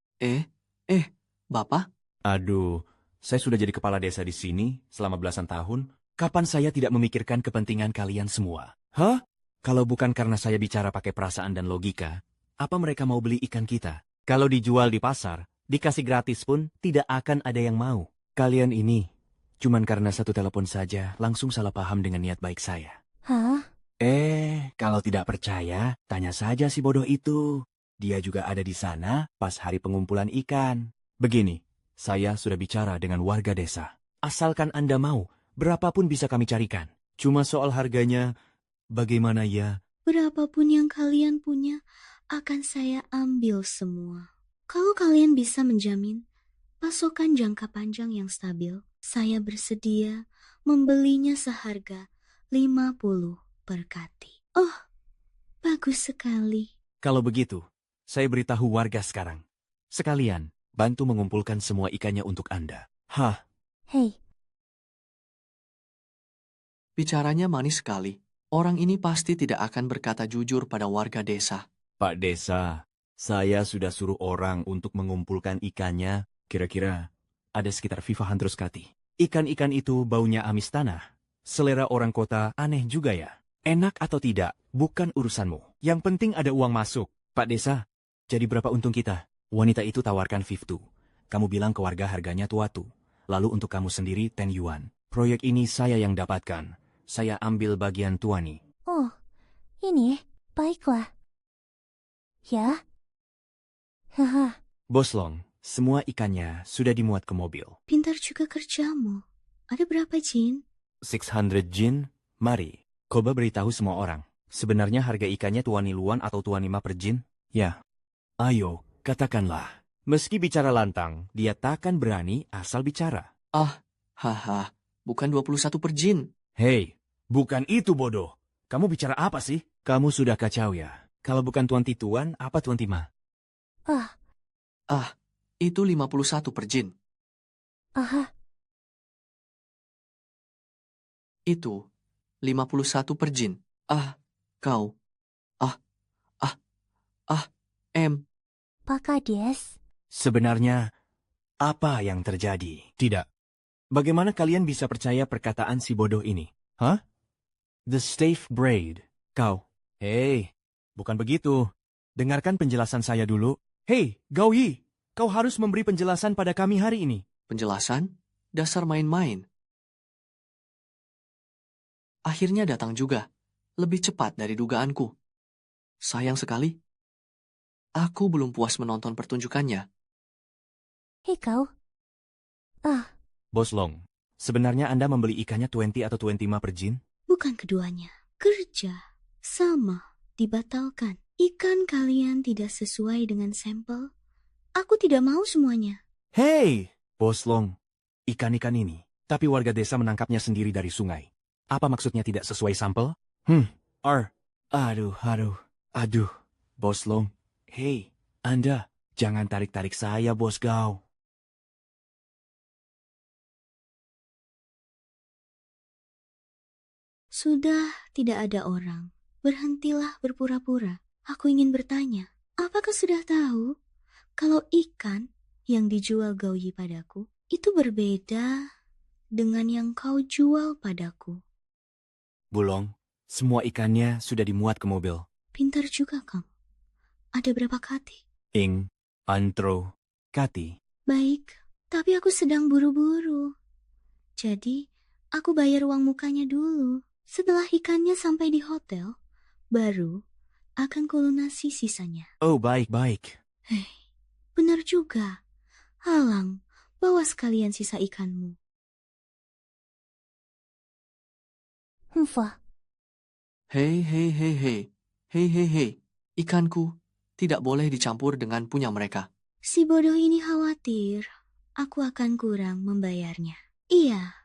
Bapak? Aduh, saya sudah jadi kepala desa di sini selama belasan tahun. Kapan saya tidak memikirkan kepentingan kalian semua? Hah? Kalau bukan karena saya bicara pakai perasaan dan logika, apa mereka mau beli ikan kita? Kalau dijual di pasar, dikasih gratis pun tidak akan ada yang mau. Kalian ini, cuman karena satu telepon saja langsung salah paham dengan niat baik saya. Hah? Kalau tidak percaya, tanya saja si bodoh itu. Dia juga ada di sana pas hari pengumpulan ikan. Begini, saya sudah bicara dengan warga desa. Asalkan Anda mau, berapapun bisa kami carikan. Cuma soal harganya, bagaimana ya? Berapapun yang kalian punya, akan saya ambil semua. Kalau kalian bisa menjamin pasokan jangka panjang yang stabil, saya bersedia membelinya seharga 50 per kati. Oh, bagus sekali. Kalau begitu, saya beritahu warga sekarang. Sekalian, bantu mengumpulkan semua ikannya untuk Anda. Hah? Hei, Bicaranya manis sekali. Orang ini pasti tidak akan berkata jujur pada warga desa. Pak Desa, saya sudah suruh orang untuk mengumpulkan ikannya. Kira-kira ada sekitar 500 kati. Ikan-ikan itu baunya amis tanah. Selera orang kota aneh juga ya. Enak atau tidak, bukan urusanmu. Yang penting ada uang masuk. Pak Desa, jadi berapa untung kita? Wanita itu tawarkan 50. Kamu bilang ke warga harganya tuatu. Lalu untuk kamu sendiri 10 yuan. Proyek ini saya yang dapatkan. Saya ambil bagian Tuani. oh, ini, baiklah. Ya? Haha, Bos Long, semua ikannya sudah dimuat ke mobil. Pintar juga kerjamu. Ada berapa, Jin? 600 jin, mari. Coba beritahu semua orang. Sebenarnya harga ikannya Tuani Luan atau Tuani Ma per jin? Ya. Ayo, katakanlah. Meski bicara lantang, dia takkan berani asal bicara. Haha, bukan 21 per jin. Hei, bukan itu bodoh. Kamu bicara apa sih? Kamu sudah kacau ya. Kalau bukan Tuan Tituan, apa Tuan Tima? Itu 51 per jin. Aha, Itu 51 per jin. Kau. Pak Kades. Sebenarnya, apa yang terjadi? Tidak. Bagaimana kalian bisa percaya perkataan si bodoh ini? Hah? The Stave Braid. Kau. Hei, bukan begitu. Dengarkan penjelasan saya dulu. Hei, Gao Yi, kau harus memberi penjelasan pada kami hari ini. Penjelasan? Dasar main-main. Akhirnya datang juga. Lebih cepat dari dugaanku. Sayang sekali. Aku belum puas menonton pertunjukannya. Hei kau. Bos Long, sebenarnya Anda membeli ikannya 20 atau 25 per jin? Bukan keduanya. Kerja. Sama. Dibatalkan. Ikan kalian tidak sesuai dengan sampel. Aku tidak mau semuanya. Hei, Bos Long, ikan-ikan ini, tapi warga desa menangkapnya sendiri dari sungai. Apa maksudnya tidak sesuai sampel? Aduh, Bos Long. Hei, Anda, jangan tarik-tarik saya, Bos Gao. Sudah tidak ada orang. Berhentilah berpura-pura. Aku ingin bertanya, apakah sudah tahu kalau ikan yang dijual Gao Yi padaku itu berbeda dengan yang kau jual padaku? Bulong, semua ikannya sudah dimuat ke mobil. Pintar juga kamu. Ada berapa kati? Ing, Antro, Kati. Baik, tapi aku sedang buru-buru. Jadi, aku bayar uang mukanya dulu. Setelah ikannya sampai di hotel, baru akan kulunasi sisanya. Oh, baik-baik. Hei, benar juga. Halang, bawa sekalian sisa ikanmu. Humph. Hei. Ikanku tidak boleh dicampur dengan punya mereka. Si bodoh ini khawatir aku akan kurang membayarnya. Iya.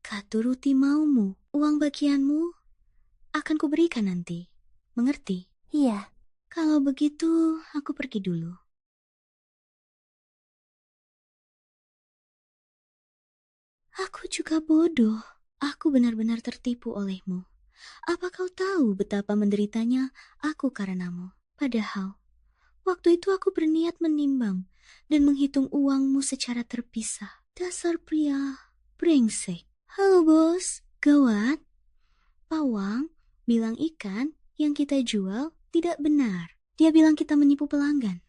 Katuruti maumu, uang bagianmu akan kuberikan nanti. Mengerti? Iya. Kalau begitu, aku pergi dulu. Aku juga bodoh. Aku benar-benar tertipu olehmu. Apa kau tahu betapa menderitanya aku karenamu? Padahal, waktu itu aku berniat menimbang dan menghitung uangmu secara terpisah. Dasar pria brengsek. Halo bos, gawat. Pawang bilang ikan yang kita jual tidak benar. Dia bilang kita menipu pelanggan.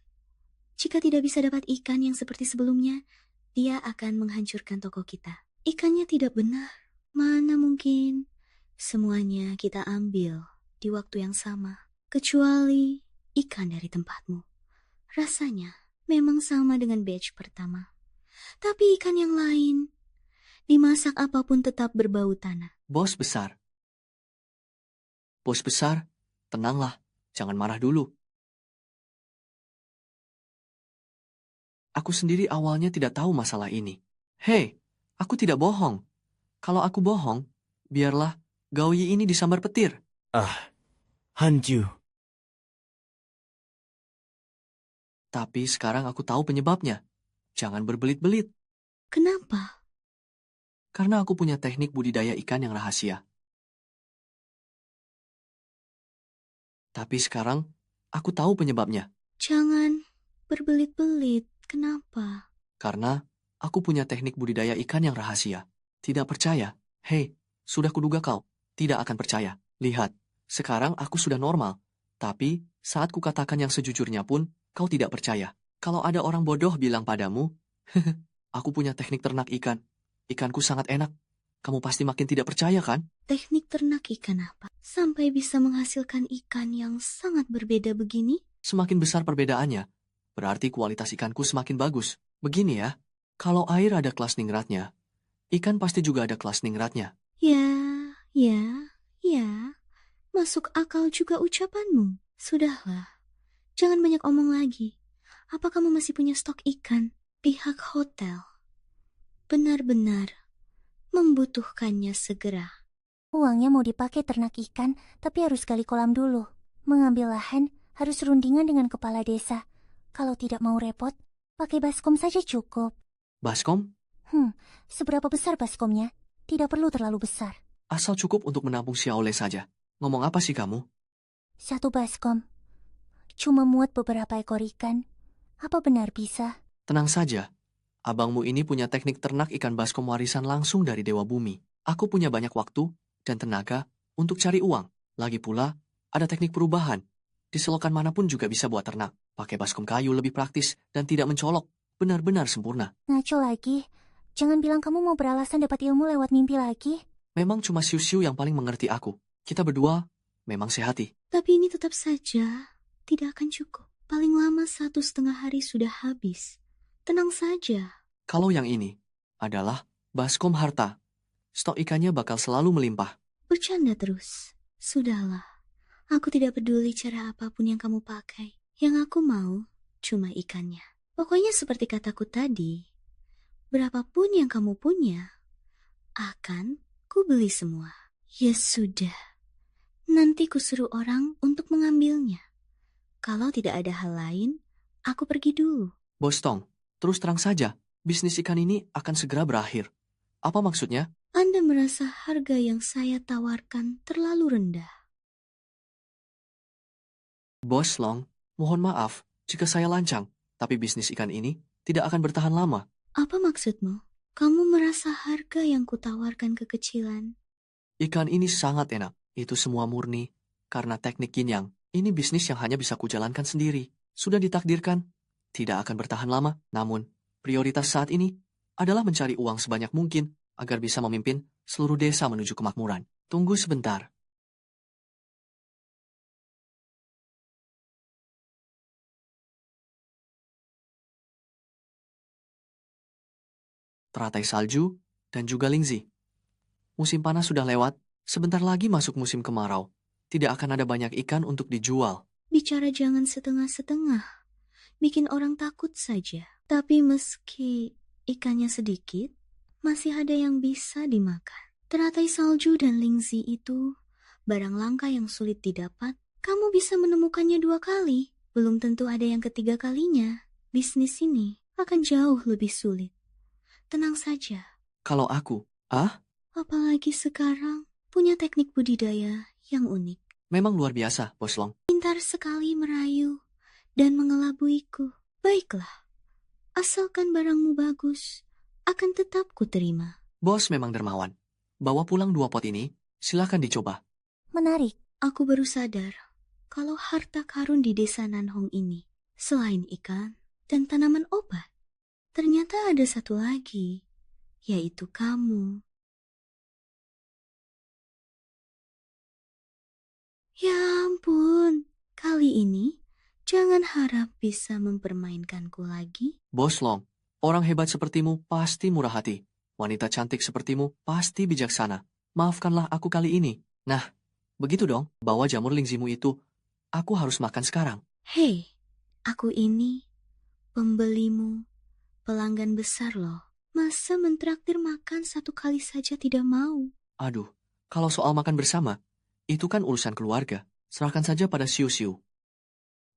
Jika tidak bisa dapat ikan yang seperti sebelumnya, dia akan menghancurkan toko kita. Ikannya tidak benar. Mana mungkin? Semuanya kita ambil di waktu yang sama. Kecuali ikan dari tempatmu. Rasanya memang sama dengan batch pertama. Tapi ikan yang lain, dimasak apapun tetap berbau tanah. Bos besar, tenanglah. Jangan marah dulu. Aku sendiri awalnya tidak tahu masalah ini. Hei, aku tidak bohong. Kalau aku bohong, biarlah Gao Yi ini disambar petir. Hanju. Tapi sekarang aku tahu penyebabnya. Jangan berbelit-belit. Kenapa? Karena aku punya teknik budidaya ikan yang rahasia. Tapi sekarang, aku tahu penyebabnya. Jangan berbelit-belit. Kenapa? Karena aku punya teknik budidaya ikan yang rahasia. Tidak percaya? Hei, sudah kuduga kau tidak akan percaya. Lihat, sekarang aku sudah normal. Tapi saat kukatakan yang sejujurnya pun, kau tidak percaya. Kalau ada orang bodoh bilang padamu, aku punya teknik ternak ikan. Ikanku sangat enak. Kamu pasti makin tidak percaya kan? Teknik ternak ikan apa? Sampai bisa menghasilkan ikan yang sangat berbeda begini? Semakin besar perbedaannya, berarti kualitas ikanku semakin bagus. Begini ya, kalau air ada kelas ningratnya, ikan pasti juga ada kelas ningratnya. Ya. Masuk akal juga ucapanmu. Sudahlah, Jangan banyak omong lagi. Apa kamu masih punya stok ikan? Pihak hotel benar-benar membutuhkannya segera. Uangnya mau dipakai ternak ikan, tapi harus gali kolam dulu. Mengambil lahan harus rundingan dengan kepala desa. Kalau tidak mau repot, pakai baskom saja cukup. Baskom? Seberapa besar baskomnya? Tidak perlu terlalu besar. Asal cukup untuk menampung Xiaole saja. Ngomong apa sih kamu? 1 baskom. Cuma muat beberapa ekor ikan. Apa benar bisa? Tenang saja. Abangmu ini punya teknik ternak ikan baskom warisan langsung dari Dewa Bumi. Aku punya banyak waktu dan tenaga untuk cari uang. Lagi pula, ada teknik perubahan. Di selokan manapun juga bisa buat ternak. Pakai baskom kayu lebih praktis dan tidak mencolok. Benar-benar sempurna. Ngaco lagi. Jangan bilang kamu mau beralasan dapat ilmu lewat mimpi lagi. Memang cuma Siu-Siu yang paling mengerti aku. Kita berdua memang sehati. Tapi ini tetap saja tidak akan cukup. Paling lama 1,5 hari sudah habis. Tenang saja. Kalau yang ini adalah baskom harta. Stok ikannya bakal selalu melimpah. Bercanda terus. Sudahlah. Aku tidak peduli cara apapun yang kamu pakai. Yang aku mau cuma ikannya. Pokoknya seperti kataku tadi, berapapun yang kamu punya, akan ku beli semua. Ya sudah. Nanti ku suruh orang untuk mengambilnya. Kalau tidak ada hal lain, aku pergi dulu. Bos Tong, terus terang saja, bisnis ikan ini akan segera berakhir. Apa maksudnya? Anda merasa harga yang saya tawarkan terlalu rendah. Bos Long, mohon maaf jika saya lancang, tapi bisnis ikan ini tidak akan bertahan lama. Apa maksudmu? Kamu merasa harga yang kutawarkan kekecilan? Ikan ini sangat enak. Itu semua murni karena teknik yin yang. Ini bisnis yang hanya bisa kujalankan sendiri. Sudah ditakdirkan, tidak akan bertahan lama. Namun, prioritas saat ini adalah mencari uang sebanyak mungkin agar bisa memimpin seluruh desa menuju kemakmuran. Tunggu sebentar. Teratai salju dan juga Lingzi. Musim panas sudah lewat, sebentar lagi masuk musim kemarau. Tidak akan ada banyak ikan untuk dijual. Bicara jangan setengah-setengah. Bikin orang takut saja. Tapi meski ikannya sedikit, masih ada yang bisa dimakan. Teratai salju dan Lingzi itu barang langka yang sulit didapat. Kamu bisa menemukannya 2 kali. Belum tentu ada yang ketiga kalinya. Bisnis ini akan jauh lebih sulit. Tenang saja. Kalau aku, Apalagi sekarang punya teknik budidaya yang unik. memang luar biasa, Bos Long. Pintar sekali merayu dan mengelabuiku. Baiklah, asalkan barangmu bagus, akan tetap kuterima. Bos memang dermawan. Bawa pulang 2 pot ini, silakan dicoba. Menarik. Aku baru sadar kalau harta karun di desa Nanhong ini, selain ikan dan tanaman obat, ternyata ada satu lagi, yaitu kamu. Ya ampun, kali ini jangan harap bisa mempermainkanku lagi. Bos Long, orang hebat sepertimu pasti murah hati. Wanita cantik sepertimu pasti bijaksana. Maafkanlah aku kali ini. Nah, begitu dong, bawa jamur lingzimu itu. Aku harus makan sekarang. Hei, aku ini pembelimu, pelanggan besar loh. Masa mentraktir makan 1 kali saja tidak mau? Aduh, kalau soal makan bersama, itu kan urusan keluarga. Serahkan saja pada Siu-Siu.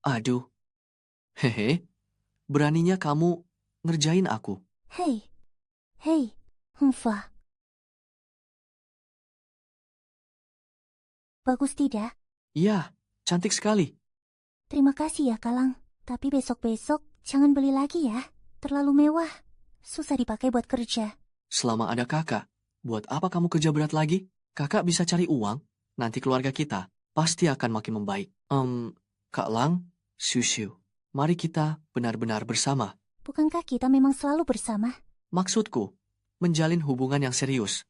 Aduh, hehe, beraninya kamu ngerjain aku. Hei. Fa. Bagus tidak? Iya, cantik sekali. Terima kasih ya, Kalang. Tapi besok-besok jangan beli lagi ya. Terlalu mewah. Susah dipakai buat kerja. Selama ada kakak, buat apa kamu kerja berat lagi? Kakak bisa cari uang, nanti keluarga kita pasti akan makin membaik. Kak Lang, Siu-Siu, mari kita benar-benar bersama. Bukankah kita memang selalu bersama? Maksudku, menjalin hubungan yang serius.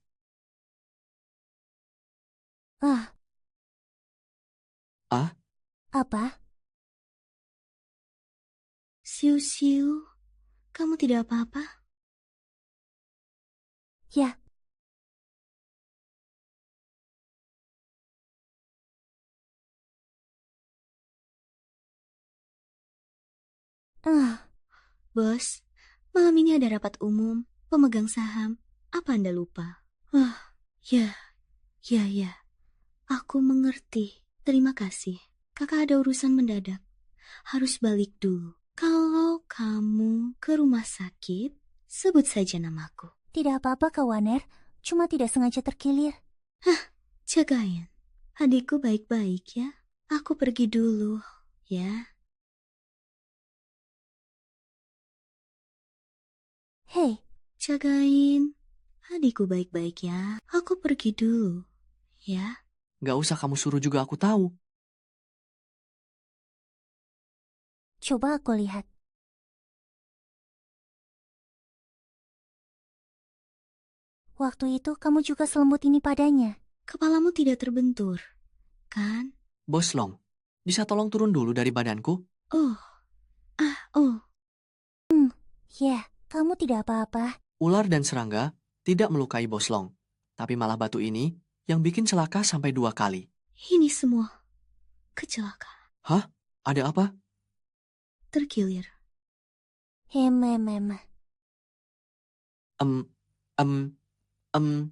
Ah, Ah, apa? Siu-siu, kamu tidak apa-apa? Ya, Ah, Bos, malam ini ada rapat umum, pemegang saham. Apa Anda lupa? Ya, ya. Aku mengerti. Terima kasih. Kakak ada urusan mendadak. Harus balik dulu. Kalau kamu ke rumah sakit, sebut saja namaku. tidak apa-apa, Kak Waner. Cuma tidak sengaja terkilir. Jagain. Adikku baik-baik ya. Aku pergi dulu, ya. Hei, Jagain. Adikku baik-baik ya. Aku pergi dulu, ya. Gak usah kamu suruh juga aku tahu. coba aku lihat. Waktu itu kamu juga selembut ini padanya. Kepalamu tidak terbentur, kan? Bos Long, bisa tolong turun dulu dari badanku? Oh, oh. Ya, kamu tidak apa-apa. Ular dan serangga tidak melukai Bos Long. Tapi malah batu ini yang bikin celaka sampai 2 kali. Ini semua kecelakaan. Hah? Ada apa? Terkilir. Hem. Em, em, em, Em.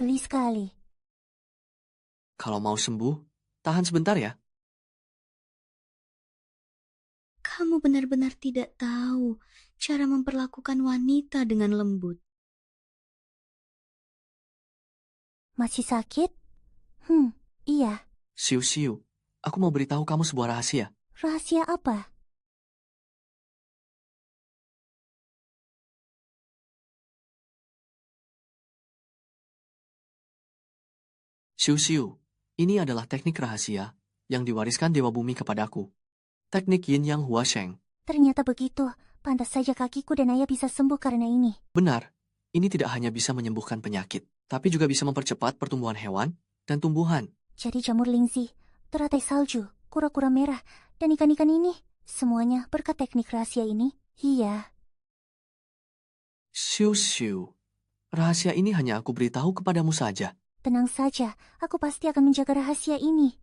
Geli sekali. kalau mau sembuh, tahan sebentar ya. Kamu benar-benar tidak tahu cara memperlakukan wanita dengan lembut. Masih sakit? Iya. Siu-siu, aku mau beritahu kamu sebuah rahasia. Rahasia apa? Siu-siu, ini adalah teknik rahasia yang diwariskan Dewa Bumi kepadaku. Teknik Yin Yang Hua Sheng. Ternyata begitu. Pantas saja kakiku dan ayah bisa sembuh karena ini. Benar, ini tidak hanya bisa menyembuhkan penyakit, tapi juga bisa mempercepat pertumbuhan hewan dan tumbuhan. Jadi jamur lingzi, teratai salju, kura-kura merah, dan ikan-ikan ini, semuanya berkat teknik rahasia ini. Iya. Siu-siu, rahasia ini hanya aku beritahu kepadamu saja. Tenang saja, aku pasti akan menjaga rahasia ini.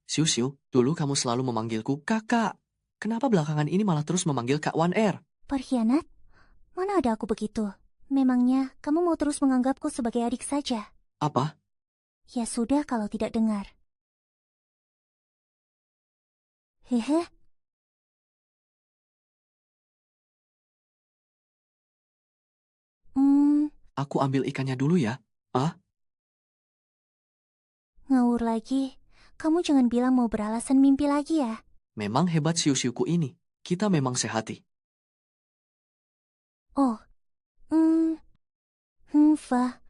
Siu-siu, dulu kamu selalu memanggilku kakak. Kenapa belakangan ini malah terus memanggil Kak Wan Er? Perkhianat? Mana ada aku begitu? Memangnya kamu mau terus menganggapku sebagai adik saja? Apa? Ya sudah kalau tidak dengar. Hehe. Aku ambil ikannya dulu ya. Ngawur lagi. Kamu jangan bilang mau beralasan mimpi lagi ya. Memang hebat siu-siuku ini. Kita memang sehati. Oh. Fa.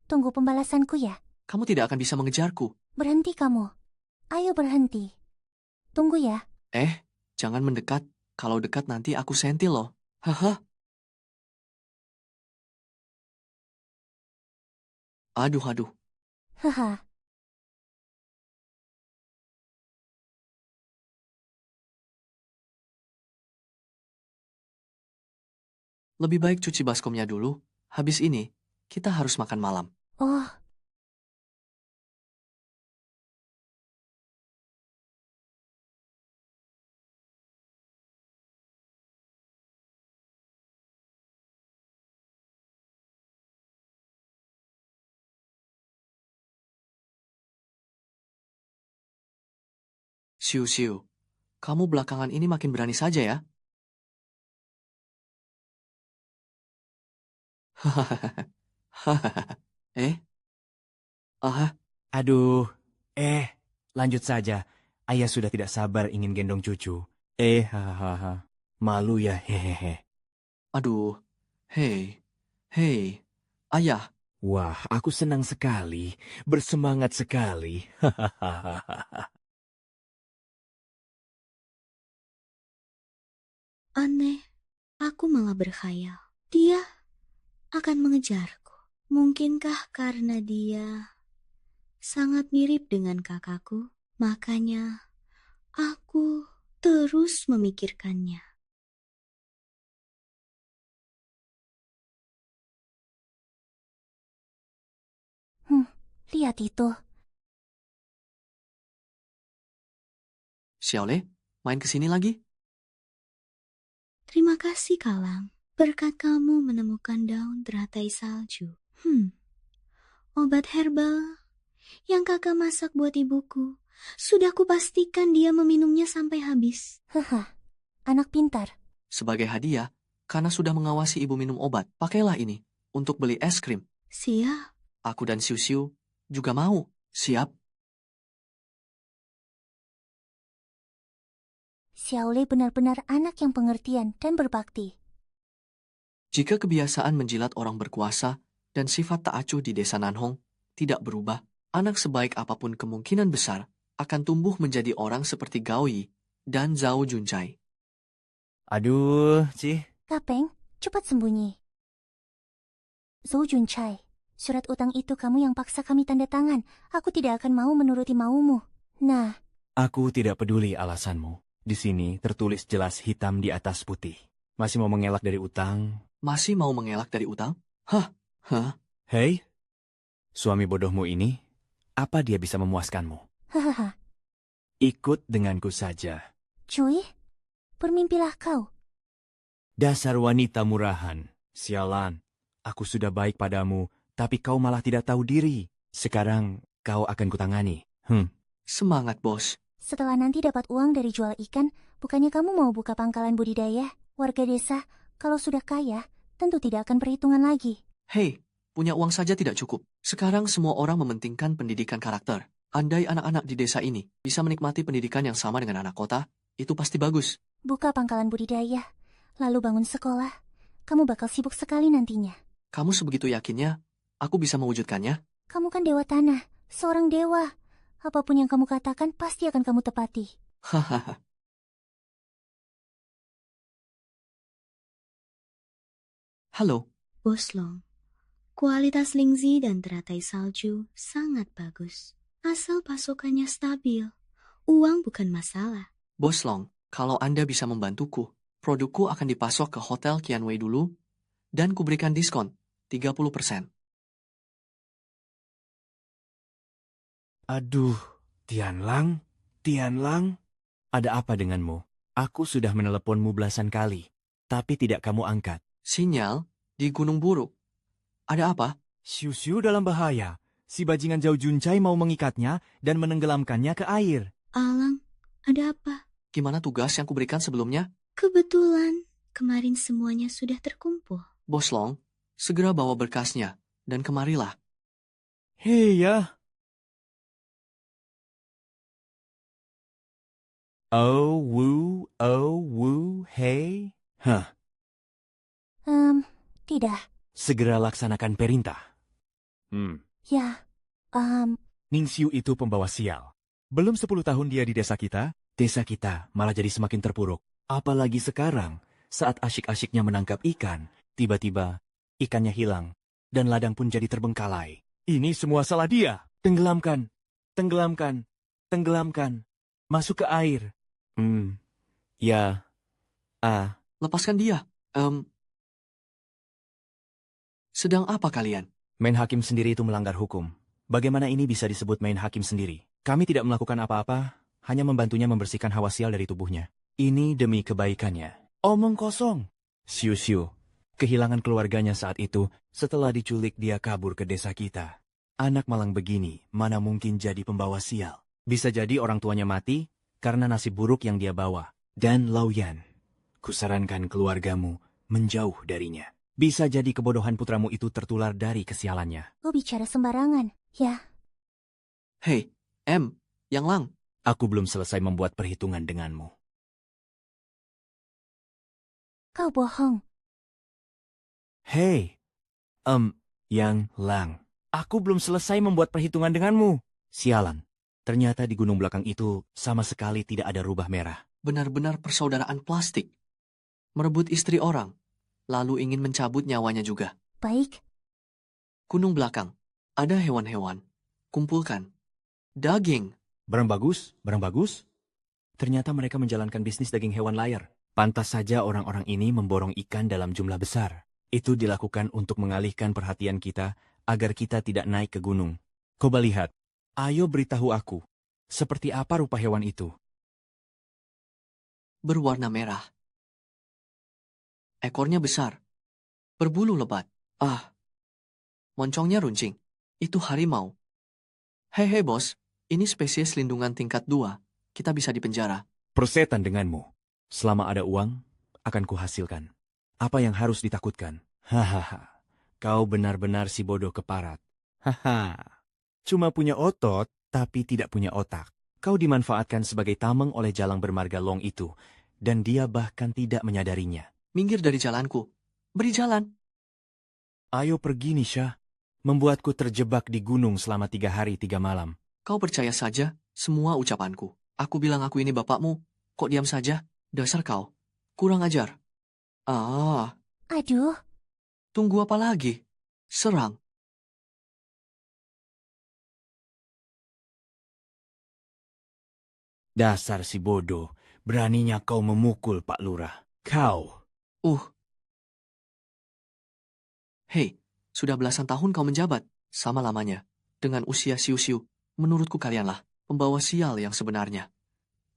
Tunggu pembalasanku ya. Kamu tidak akan bisa mengejarku. Berhenti kamu. Ayo berhenti. Tunggu ya. Jangan mendekat. Kalau dekat nanti aku sentil loh. Haha. Aduh. Haha. Lebih baik cuci baskomnya dulu. Habis ini, kita harus makan malam. Oh. Siu-siu, kamu belakangan ini makin berani saja ya. Hahaha. Aha. Aduh, lanjut saja. Ayah sudah tidak sabar ingin gendong cucu. Hahaha. Malu ya, hehehe. Aduh. Hei. Ayah, Wah, aku senang sekali, bersemangat sekali. Hahaha. Aneh, aku malah berkhayal. Dia akan mengejarku. Mungkinkah karena dia sangat mirip dengan kakakku, makanya aku terus memikirkannya. Lihat itu. Xiaole, main ke sini lagi? Terima kasih, Kalang. Berkat kamu menemukan daun teratai salju. Obat herbal yang kakak masak buat ibuku. Sudah kupastikan dia meminumnya sampai habis. Haha, anak pintar. Sebagai hadiah, karena sudah mengawasi ibu minum obat, pakailah ini untuk beli es krim. Siap. Aku dan Siu Siu juga mau. Siap? Xiaole benar-benar anak yang pengertian dan berbakti. Jika kebiasaan menjilat orang berkuasa dan sifat tak acuh di desa Nanhong tidak berubah, anak sebaik apapun kemungkinan besar akan tumbuh menjadi orang seperti Gao Yi dan Zhao Juncai. Aduh, Ci. Kapeng, cepat sembunyi. Zhou Juncai, surat utang itu kamu yang paksa kami tanda tangan. Aku tidak akan mau menuruti maumu. Nah, Aku tidak peduli alasanmu. Di sini tertulis jelas hitam di atas putih. Masih mau mengelak dari utang? Masih mau mengelak dari utang? Hah? Hei, suami bodohmu ini, apa dia bisa memuaskanmu? hahaha. Ikut denganku saja. Cuy, bermimpilah kau. Dasar wanita murahan. Sialan, aku sudah baik padamu, tapi kau malah tidak tahu diri. Sekarang kau akan kutangani. Semangat, bos. Setelah nanti dapat uang dari jual ikan, bukannya kamu mau buka pangkalan budidaya? Warga desa, kalau sudah kaya, tentu tidak akan perhitungan lagi. Hei, punya uang saja tidak cukup. Sekarang semua orang mementingkan pendidikan karakter. Andai anak-anak di desa ini bisa menikmati pendidikan yang sama dengan anak kota, itu pasti bagus. Buka pangkalan budidaya, lalu bangun sekolah. Kamu bakal sibuk sekali nantinya. Kamu sebegitu yakinnya, aku bisa mewujudkannya? Kamu kan dewa tanah, seorang dewa. Apapun yang kamu katakan pasti akan kamu tepati. Hahaha. Halo, Bos Long, kualitas Lingzi dan teratai salju sangat bagus. Asal pasokannya stabil, uang bukan masalah. Bos Long, kalau Anda bisa membantuku, produkku akan dipasok ke Hotel Qianwei dulu, dan kuberikan diskon 30%. Aduh, Tianlang, ada apa denganmu? Aku sudah meneleponmu belasan kali, tapi tidak kamu angkat. Sinyal di Gunung Buruk. Ada apa? Siu-siu dalam bahaya. Si bajingan Zhao Juncai mau mengikatnya dan menenggelamkannya ke air. Alang, ada apa? Gimana tugas yang kuberikan sebelumnya? Kebetulan, kemarin semuanya sudah terkumpul. Bos Long, segera bawa berkasnya, dan kemarilah. Hei ya. Oh, woo, hey. Tidak. Segera laksanakan perintah. Ya, Ningsiu itu pembawa sial. Belum 10 tahun dia di desa kita malah jadi semakin terpuruk. Apalagi sekarang, saat asyik-asyiknya menangkap ikan, tiba-tiba ikannya hilang, dan ladang pun jadi terbengkalai. Ini semua salah dia. Tenggelamkan. Masuk ke air. Ya. Lepaskan dia. Sedang apa kalian? Main hakim sendiri itu melanggar hukum. Bagaimana ini bisa disebut main hakim sendiri? Kami tidak melakukan apa-apa, hanya membantunya membersihkan hawa sial dari tubuhnya. Ini demi kebaikannya. Omong kosong. Siu-siu, kehilangan keluarganya saat itu, setelah diculik dia kabur ke desa kita. Anak malang begini, mana mungkin jadi pembawa sial? Bisa jadi orang tuanya mati, karena nasib buruk yang dia bawa. Dan Lauyan, kusarankan keluargamu menjauh darinya. Bisa jadi kebodohan putramu itu tertular dari kesialannya. kau bicara sembarangan. Ya, Hei, Yang Lang. Aku belum selesai membuat perhitungan denganmu. kau bohong. Hei, Yang Lang. Aku belum selesai membuat perhitungan denganmu. Sialan, ternyata di gunung belakang itu sama sekali tidak ada rubah merah. Benar-benar persaudaraan plastik. Merebut istri orang, lalu ingin mencabut nyawanya juga. Baik, Gunung belakang, ada hewan-hewan. Kumpulkan. Daging. Barang bagus. Ternyata mereka menjalankan bisnis daging hewan layar. Pantas saja orang-orang ini memborong ikan dalam jumlah besar. Itu dilakukan untuk mengalihkan perhatian kita agar kita tidak naik ke gunung. Coba lihat. Ayo beritahu aku. Seperti apa rupa hewan itu? Berwarna merah. Ekornya besar. Berbulu lebat. Ah, moncongnya runcing. Itu harimau. Hei bos, ini spesies lindungan tingkat 2. Kita bisa dipenjara. Persetan denganmu. Selama ada uang, akan kuhasilkan. Apa yang harus ditakutkan? Hahaha. Kau benar-benar si bodoh keparat. Haha. Cuma punya otot, tapi tidak punya otak. Kau dimanfaatkan sebagai tameng oleh jalang bermarga Long itu, dan dia bahkan tidak menyadarinya. Minggir dari jalanku. Beri jalan. Ayo pergi, Nisha. Membuatku terjebak di gunung selama 3 hari 3 malam. Kau percaya saja semua ucapanku. Aku bilang aku ini bapakmu. Kok diam saja? Dasar kau. Kurang ajar. Ah, Aduh, tunggu apa lagi? Serang. Dasar si bodoh, beraninya kau memukul Pak Lurah. Kau. Hei, sudah belasan tahun kau menjabat. Sama lamanya. Dengan usia siu-siu, menurutku kalianlah pembawa sial yang sebenarnya.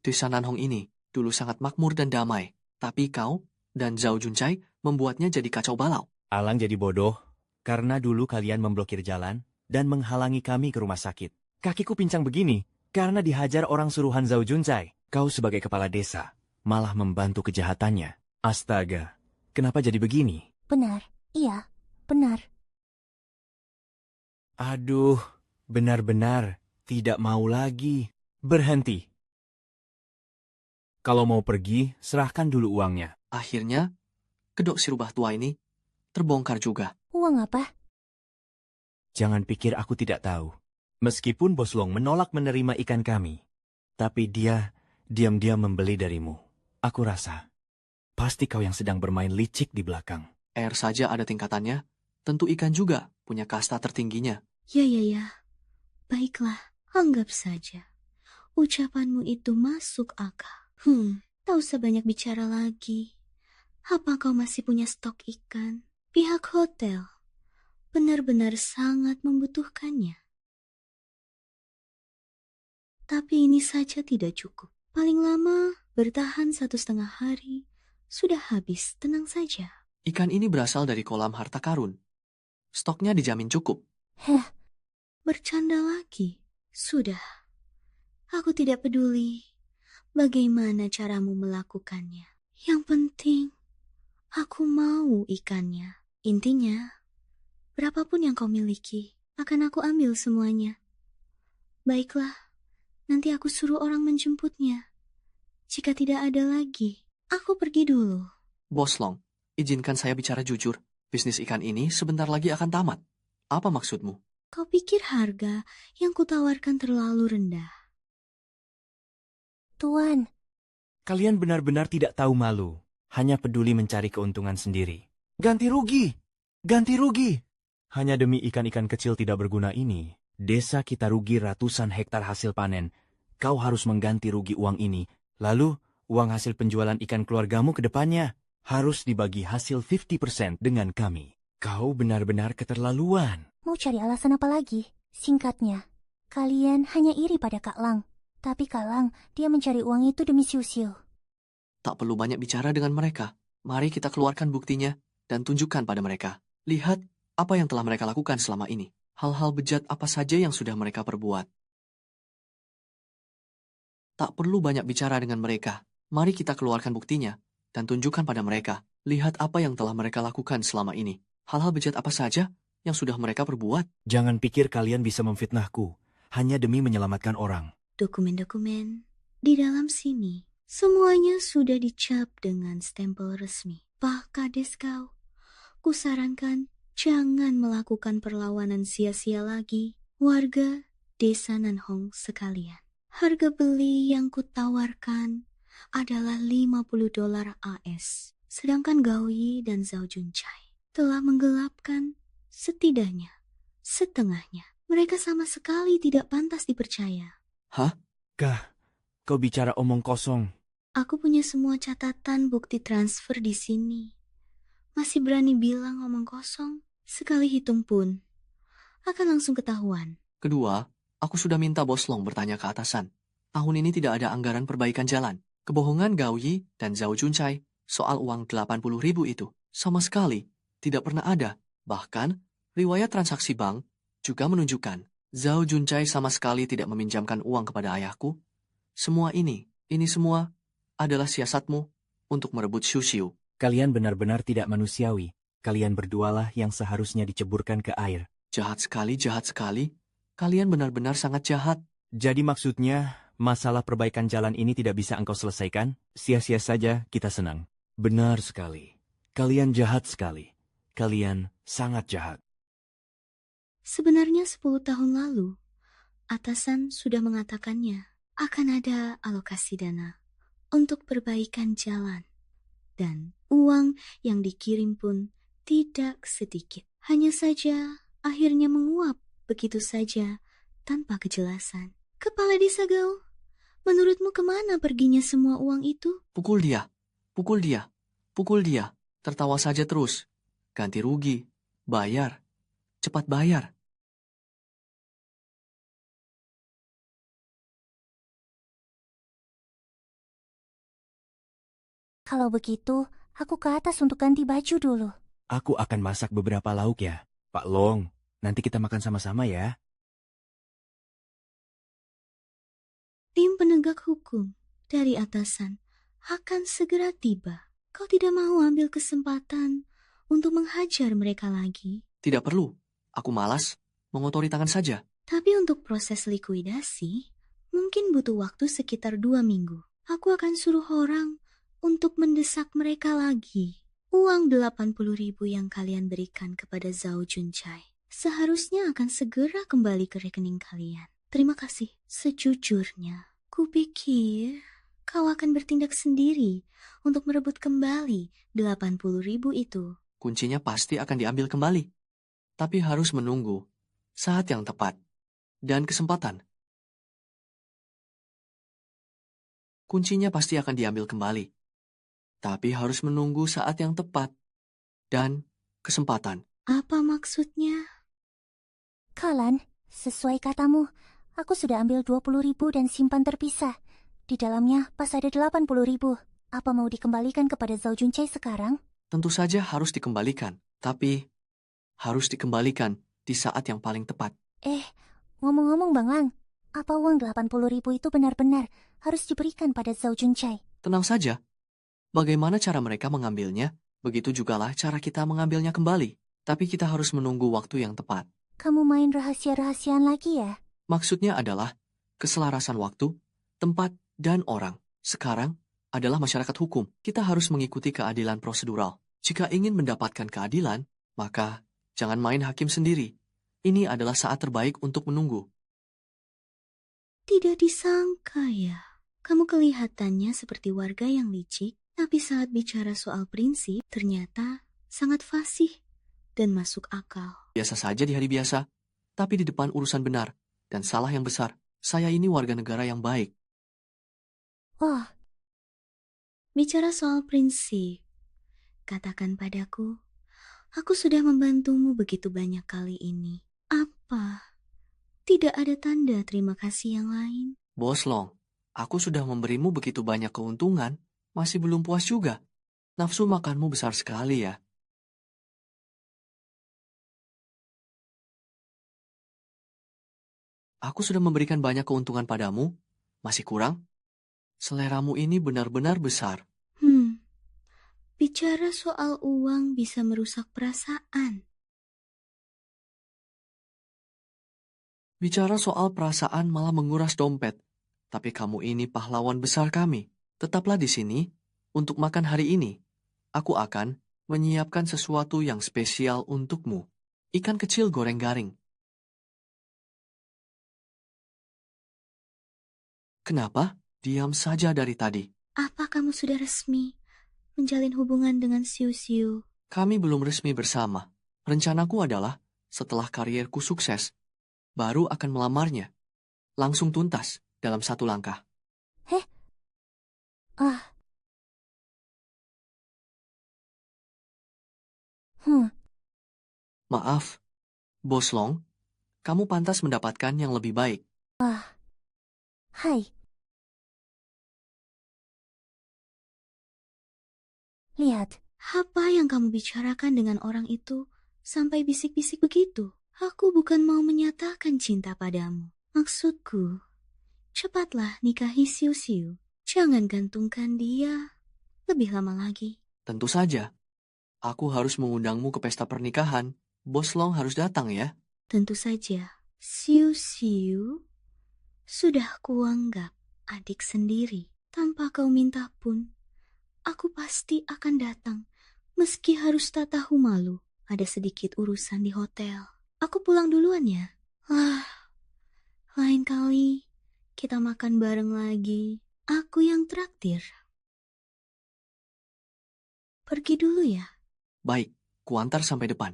Desa Nanhong ini dulu sangat makmur dan damai. Tapi kau dan Zhao Juncai membuatnya jadi kacau balau. Alang jadi bodoh, karena dulu kalian memblokir jalan dan menghalangi kami ke rumah sakit. Kakiku pincang begini, karena dihajar orang suruhan Zhao Juncai. Kau sebagai kepala desa, malah membantu kejahatannya. Astaga, kenapa jadi begini? benar. Iya, benar. Aduh, benar-benar tidak mau lagi. Berhenti. Kalau mau pergi, serahkan dulu uangnya. Akhirnya, kedok si rubah tua ini terbongkar juga. Uang apa? Jangan pikir aku tidak tahu. Meskipun Bos Long menolak menerima ikan kami, tapi dia diam-diam membeli darimu. Aku rasa, pasti kau yang sedang bermain licik di belakang. Air saja ada tingkatannya, tentu ikan juga punya kasta tertingginya. Ya. Baiklah, anggap saja. Ucapanmu itu masuk akal. Tak usah banyak bicara lagi. Apa kau masih punya stok ikan? Pihak hotel benar-benar sangat membutuhkannya. Tapi ini saja tidak cukup. Paling lama bertahan 1,5 hari. Sudah habis, tenang saja. Ikan ini berasal dari kolam harta karun. Stoknya dijamin cukup. Heh, Bercanda lagi. Sudah. Aku tidak peduli bagaimana caramu melakukannya. Yang penting, aku mau ikannya. Intinya, berapapun yang kau miliki, akan aku ambil semuanya. Baiklah, nanti aku suruh orang menjemputnya. Jika tidak ada lagi, aku pergi dulu. Bos Long, izinkan saya bicara jujur. Bisnis ikan ini sebentar lagi akan tamat. Apa maksudmu? Kau pikir harga yang kutawarkan terlalu rendah? Tuan. Kalian benar-benar tidak tahu malu, hanya peduli mencari keuntungan sendiri. Ganti rugi! Ganti rugi! Hanya demi ikan-ikan kecil tidak berguna ini, desa kita rugi ratusan hektar hasil panen. Kau harus mengganti rugi uang ini. Lalu, uang hasil penjualan ikan keluargamu ke depannya harus dibagi hasil 50% dengan kami. Kau benar-benar keterlaluan. Mau cari alasan apa lagi? Singkatnya, kalian hanya iri pada Kak Lang. Tapi Kak Lang, dia mencari uang itu demi siu-siu. Tak perlu banyak bicara dengan mereka. Mari kita keluarkan buktinya dan tunjukkan pada mereka. Lihat apa yang telah mereka lakukan selama ini. Hal-hal bejat apa saja yang sudah mereka perbuat. Tak perlu banyak bicara dengan mereka. Mari kita keluarkan buktinya dan tunjukkan pada mereka. Lihat apa yang telah mereka lakukan selama ini. Hal-hal bejat apa saja yang sudah mereka perbuat. Jangan pikir kalian bisa memfitnahku hanya demi menyelamatkan orang. Dokumen-dokumen di dalam sini semuanya sudah dicap dengan stempel resmi. Pak Kades kau, kusarankan jangan melakukan perlawanan sia-sia lagi. Warga desa Nanhong sekalian. Harga beli yang kutawarkan adalah $50 AS. Sedangkan Gaoyi dan Zhao Juncai telah menggelapkan setidaknya setengahnya. Mereka sama sekali tidak pantas dipercaya. Hah? Kau bicara omong kosong. Aku punya semua catatan bukti transfer di sini. Masih berani bilang omong kosong? Sekali hitung pun akan langsung ketahuan. Kedua, aku sudah minta Bos Long bertanya ke atasan. Tahun ini tidak ada anggaran perbaikan jalan. Kebohongan Gao Yi dan Zhao Juncai soal uang 80.000 itu sama sekali tidak pernah ada. Bahkan, riwayat transaksi bank juga menunjukkan Zhao Juncai sama sekali tidak meminjamkan uang kepada ayahku. Semua ini semua adalah siasatmu untuk merebut Xiu Xiu. Kalian benar-benar tidak manusiawi. Kalian berdualah yang seharusnya diceburkan ke air. Jahat sekali, jahat sekali. Kalian benar-benar sangat jahat. Jadi maksudnya, masalah perbaikan jalan ini tidak bisa engkau selesaikan? Sia-sia saja kita senang. Benar sekali. Kalian jahat sekali. Kalian sangat jahat. Sebenarnya 10 tahun lalu, atasan sudah mengatakannya akan ada alokasi dana untuk perbaikan jalan. Dan uang yang dikirim pun tidak sedikit. Hanya saja akhirnya menguap begitu saja tanpa kejelasan. Kepala desa Gao, menurutmu kemana perginya semua uang itu? Pukul dia, pukul dia, pukul dia. Tertawa saja terus. Ganti rugi, bayar, cepat bayar. Kalau begitu, aku ke atas untuk ganti baju dulu. Aku akan masak beberapa lauk ya. Pak Long, nanti kita makan sama-sama ya. Tim penegak hukum dari atasan akan segera tiba. Kau tidak mau ambil kesempatan untuk menghajar mereka lagi? Tidak perlu. Aku malas, mengotori tangan saja. Tapi untuk proses likuidasi, mungkin butuh waktu sekitar 2 minggu. Aku akan suruh orang untuk mendesak mereka lagi. Uang 80.000 yang kalian berikan kepada Zhao Juncai seharusnya akan segera kembali ke rekening kalian. Terima kasih. Sejujurnya, kupikir kau akan bertindak sendiri untuk merebut kembali 80.000 itu. Kuncinya pasti akan diambil kembali. Tapi harus menunggu saat yang tepat dan kesempatan. Kuncinya pasti akan diambil kembali. Tapi harus menunggu saat yang tepat dan kesempatan. Apa maksudnya? Kalan, sesuai katamu, aku sudah ambil 20.000 dan simpan terpisah. Di dalamnya pas ada 80.000. Apa mau dikembalikan kepada Zhao Juncai sekarang? Tentu saja harus dikembalikan. Tapi harus dikembalikan di saat yang paling tepat. Ngomong-ngomong Bang Lang, apa uang 80.000 itu benar-benar harus diberikan pada Zhao Juncai? Tenang saja. Bagaimana cara mereka mengambilnya, begitu jugalah cara kita mengambilnya kembali. Tapi kita harus menunggu waktu yang tepat. Kamu main rahasia-rahasiaan lagi ya? Maksudnya adalah keselarasan waktu, tempat, dan orang. Sekarang adalah masyarakat hukum. Kita harus mengikuti keadilan prosedural. Jika ingin mendapatkan keadilan, maka jangan main hakim sendiri. Ini adalah saat terbaik untuk menunggu. Tidak disangka ya. Kamu kelihatannya seperti warga yang licik. Tapi saat bicara soal prinsip, ternyata sangat fasih dan masuk akal. Biasa saja di hari biasa, tapi di depan urusan benar dan salah yang besar. Saya ini warga negara yang baik. Wah, Bicara soal prinsip, katakan padaku, aku sudah membantumu begitu banyak kali ini. Apa? Tidak ada tanda terima kasih yang lain? Bos Long, aku sudah memberimu begitu banyak keuntungan, masih belum puas juga. Nafsu makanmu besar sekali ya. Aku sudah memberikan banyak keuntungan padamu, masih kurang? Seleramu ini benar-benar besar. Bicara soal uang bisa merusak perasaan. Bicara soal perasaan malah menguras dompet. Tapi kamu ini pahlawan besar kami. Tetaplah di sini untuk makan hari ini. Aku akan menyiapkan sesuatu yang spesial untukmu. Ikan kecil goreng garing. Kenapa? Diam saja dari tadi. Apa kamu sudah resmi menjalin hubungan dengan Siu-Siu? Kami belum resmi bersama. Rencanaku adalah, setelah karierku sukses, baru akan melamarnya. Langsung tuntas dalam satu langkah. Maaf, Bos Long, Kamu pantas mendapatkan yang lebih baik. Hai. Lihat, Apa yang kamu bicarakan dengan orang itu sampai bisik-bisik begitu? Aku bukan mau menyatakan cinta padamu. Maksudku, cepatlah nikahi Siu-Siu. Jangan gantungkan dia lebih lama lagi. Tentu saja. Aku harus mengundangmu ke pesta pernikahan. Bos Long harus datang ya. Tentu saja, Siu-Siu sudah kuanggap adik sendiri. Tanpa kau minta pun, aku pasti akan datang. Meski harus tak tahu malu, ada sedikit urusan di hotel. Aku pulang duluan ya. Lain kali kita makan bareng lagi. Aku yang traktir. Pergi dulu ya. Baik, kuantar sampai depan.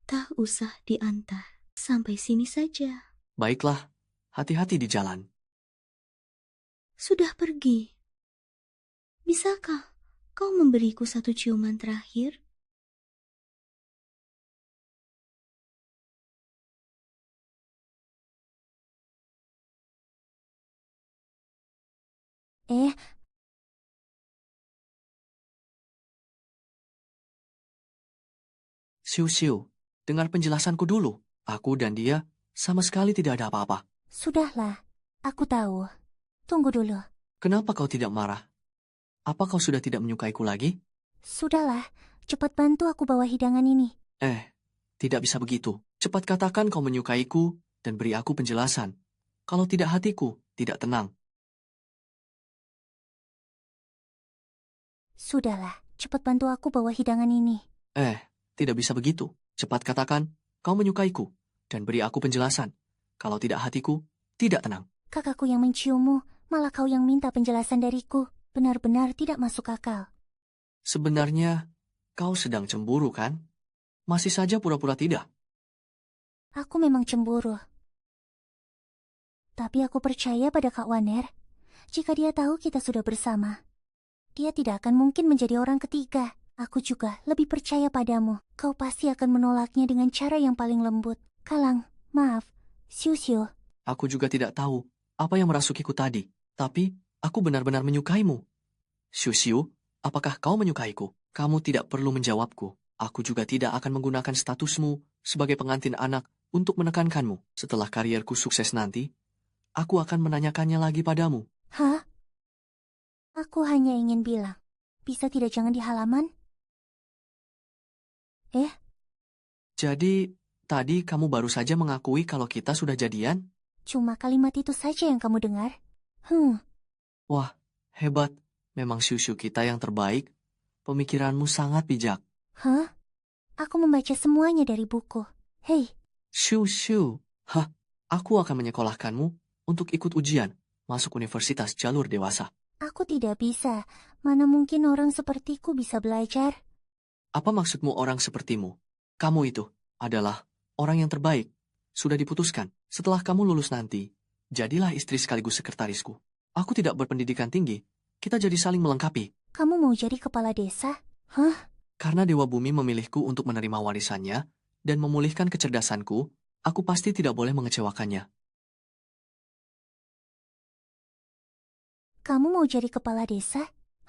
Tak usah diantar. Sampai sini saja. Baiklah, hati-hati di jalan. Sudah pergi. Bisakah kau memberiku satu ciuman terakhir? eh, Siu-siu, dengar penjelasanku dulu. Aku dan dia sama sekali tidak ada apa-apa. sudahlah. Aku tahu. Tunggu dulu. Kenapa kau tidak marah? Apa kau sudah tidak menyukaiku lagi? Sudahlah, cepat bantu aku bawa hidangan ini. Tidak bisa begitu. Cepat katakan kau menyukaiku dan beri aku penjelasan. Kalau tidak, hatiku tidak tenang. Sudahlah, cepat bantu aku bawa hidangan ini. Tidak bisa begitu. Cepat katakan kau menyukaiku dan beri aku penjelasan. Kalau tidak, hatiku tidak tenang. Kakakku yang menciummu, malah kau yang minta penjelasan dariku. Benar-benar tidak masuk akal. Sebenarnya kau sedang cemburu, kan? Masih saja pura-pura tidak. Aku memang cemburu. Tapi aku percaya pada Kak Waner. Jika dia tahu kita sudah bersama, dia tidak akan mungkin menjadi orang ketiga. Aku juga lebih percaya padamu. Kau pasti akan menolaknya dengan cara yang paling lembut. Kalang, maaf, Siu-Siu. Aku juga tidak tahu apa yang merasukiku tadi. Tapi aku benar-benar menyukaimu. Siu-siu, apakah kau menyukaiku? Kamu tidak perlu menjawabku. Aku juga tidak akan menggunakan statusmu sebagai pengantin anak untuk menekankanmu. Setelah karierku sukses nanti, aku akan menanyakannya lagi padamu. Hah? Aku hanya ingin bilang, bisa tidak jangan di halaman? Jadi, tadi kamu baru saja mengakui kalau kita sudah jadian? Cuma kalimat itu saja yang kamu dengar? Wah, hebat. Memang siu-siu kita yang terbaik. Pemikiranmu sangat bijak. Hah? Aku membaca semuanya dari buku. Hei, Siu-siu. Hah, aku akan menyekolahkanmu untuk ikut ujian masuk universitas jalur dewasa. aku tidak bisa. Mana mungkin orang sepertiku bisa belajar? Apa maksudmu orang sepertimu? Kamu itu adalah orang yang terbaik. Sudah diputuskan. Setelah kamu lulus nanti, jadilah istri sekaligus sekretarisku. Aku tidak berpendidikan tinggi. Kita jadi saling melengkapi. Kamu mau jadi kepala desa? Hah? Karena Dewa Bumi memilihku untuk menerima warisannya dan memulihkan kecerdasanku, aku pasti tidak boleh mengecewakannya. Kamu mau jadi kepala desa?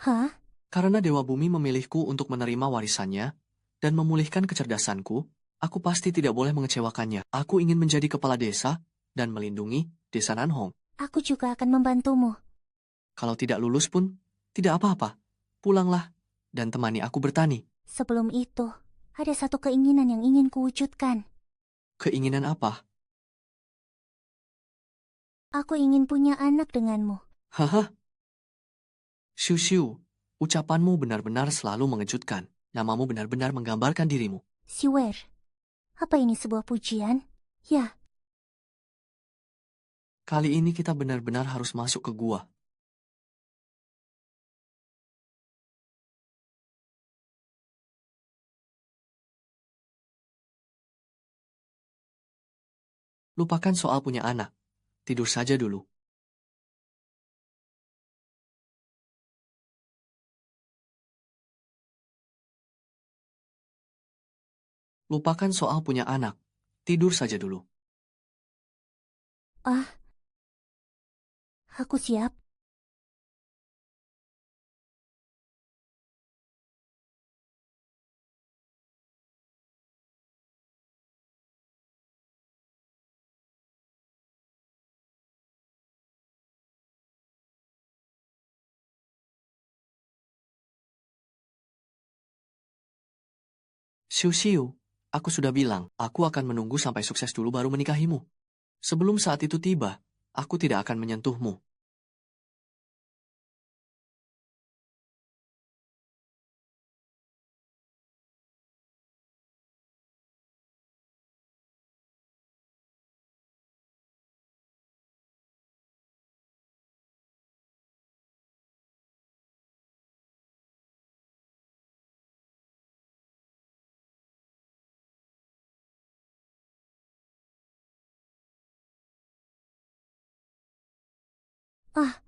Hah? Karena Dewa Bumi memilihku untuk menerima warisannya dan memulihkan kecerdasanku, aku pasti tidak boleh mengecewakannya. Aku ingin menjadi kepala desa dan melindungi desa Nanhong. Aku juga akan membantumu. Kalau tidak lulus pun, tidak apa-apa. Pulanglah dan temani aku bertani. Sebelum itu, ada satu keinginan yang ingin kuwujudkan. Keinginan apa? Aku ingin punya anak denganmu. Haha. Siu-siu, ucapanmu benar-benar selalu mengejutkan. Namamu benar-benar menggambarkan dirimu. Siwer. Apa ini sebuah pujian? Ya, Kali ini kita benar-benar harus masuk ke gua. Lupakan soal punya anak. Tidur saja dulu. Lupakan soal punya anak. tidur saja dulu. Ah, aku siap. Siu-siu, aku sudah bilang, aku akan menunggu sampai sukses dulu baru menikahimu. Sebelum saat itu tiba, aku tidak akan menyentuhmu. Ah,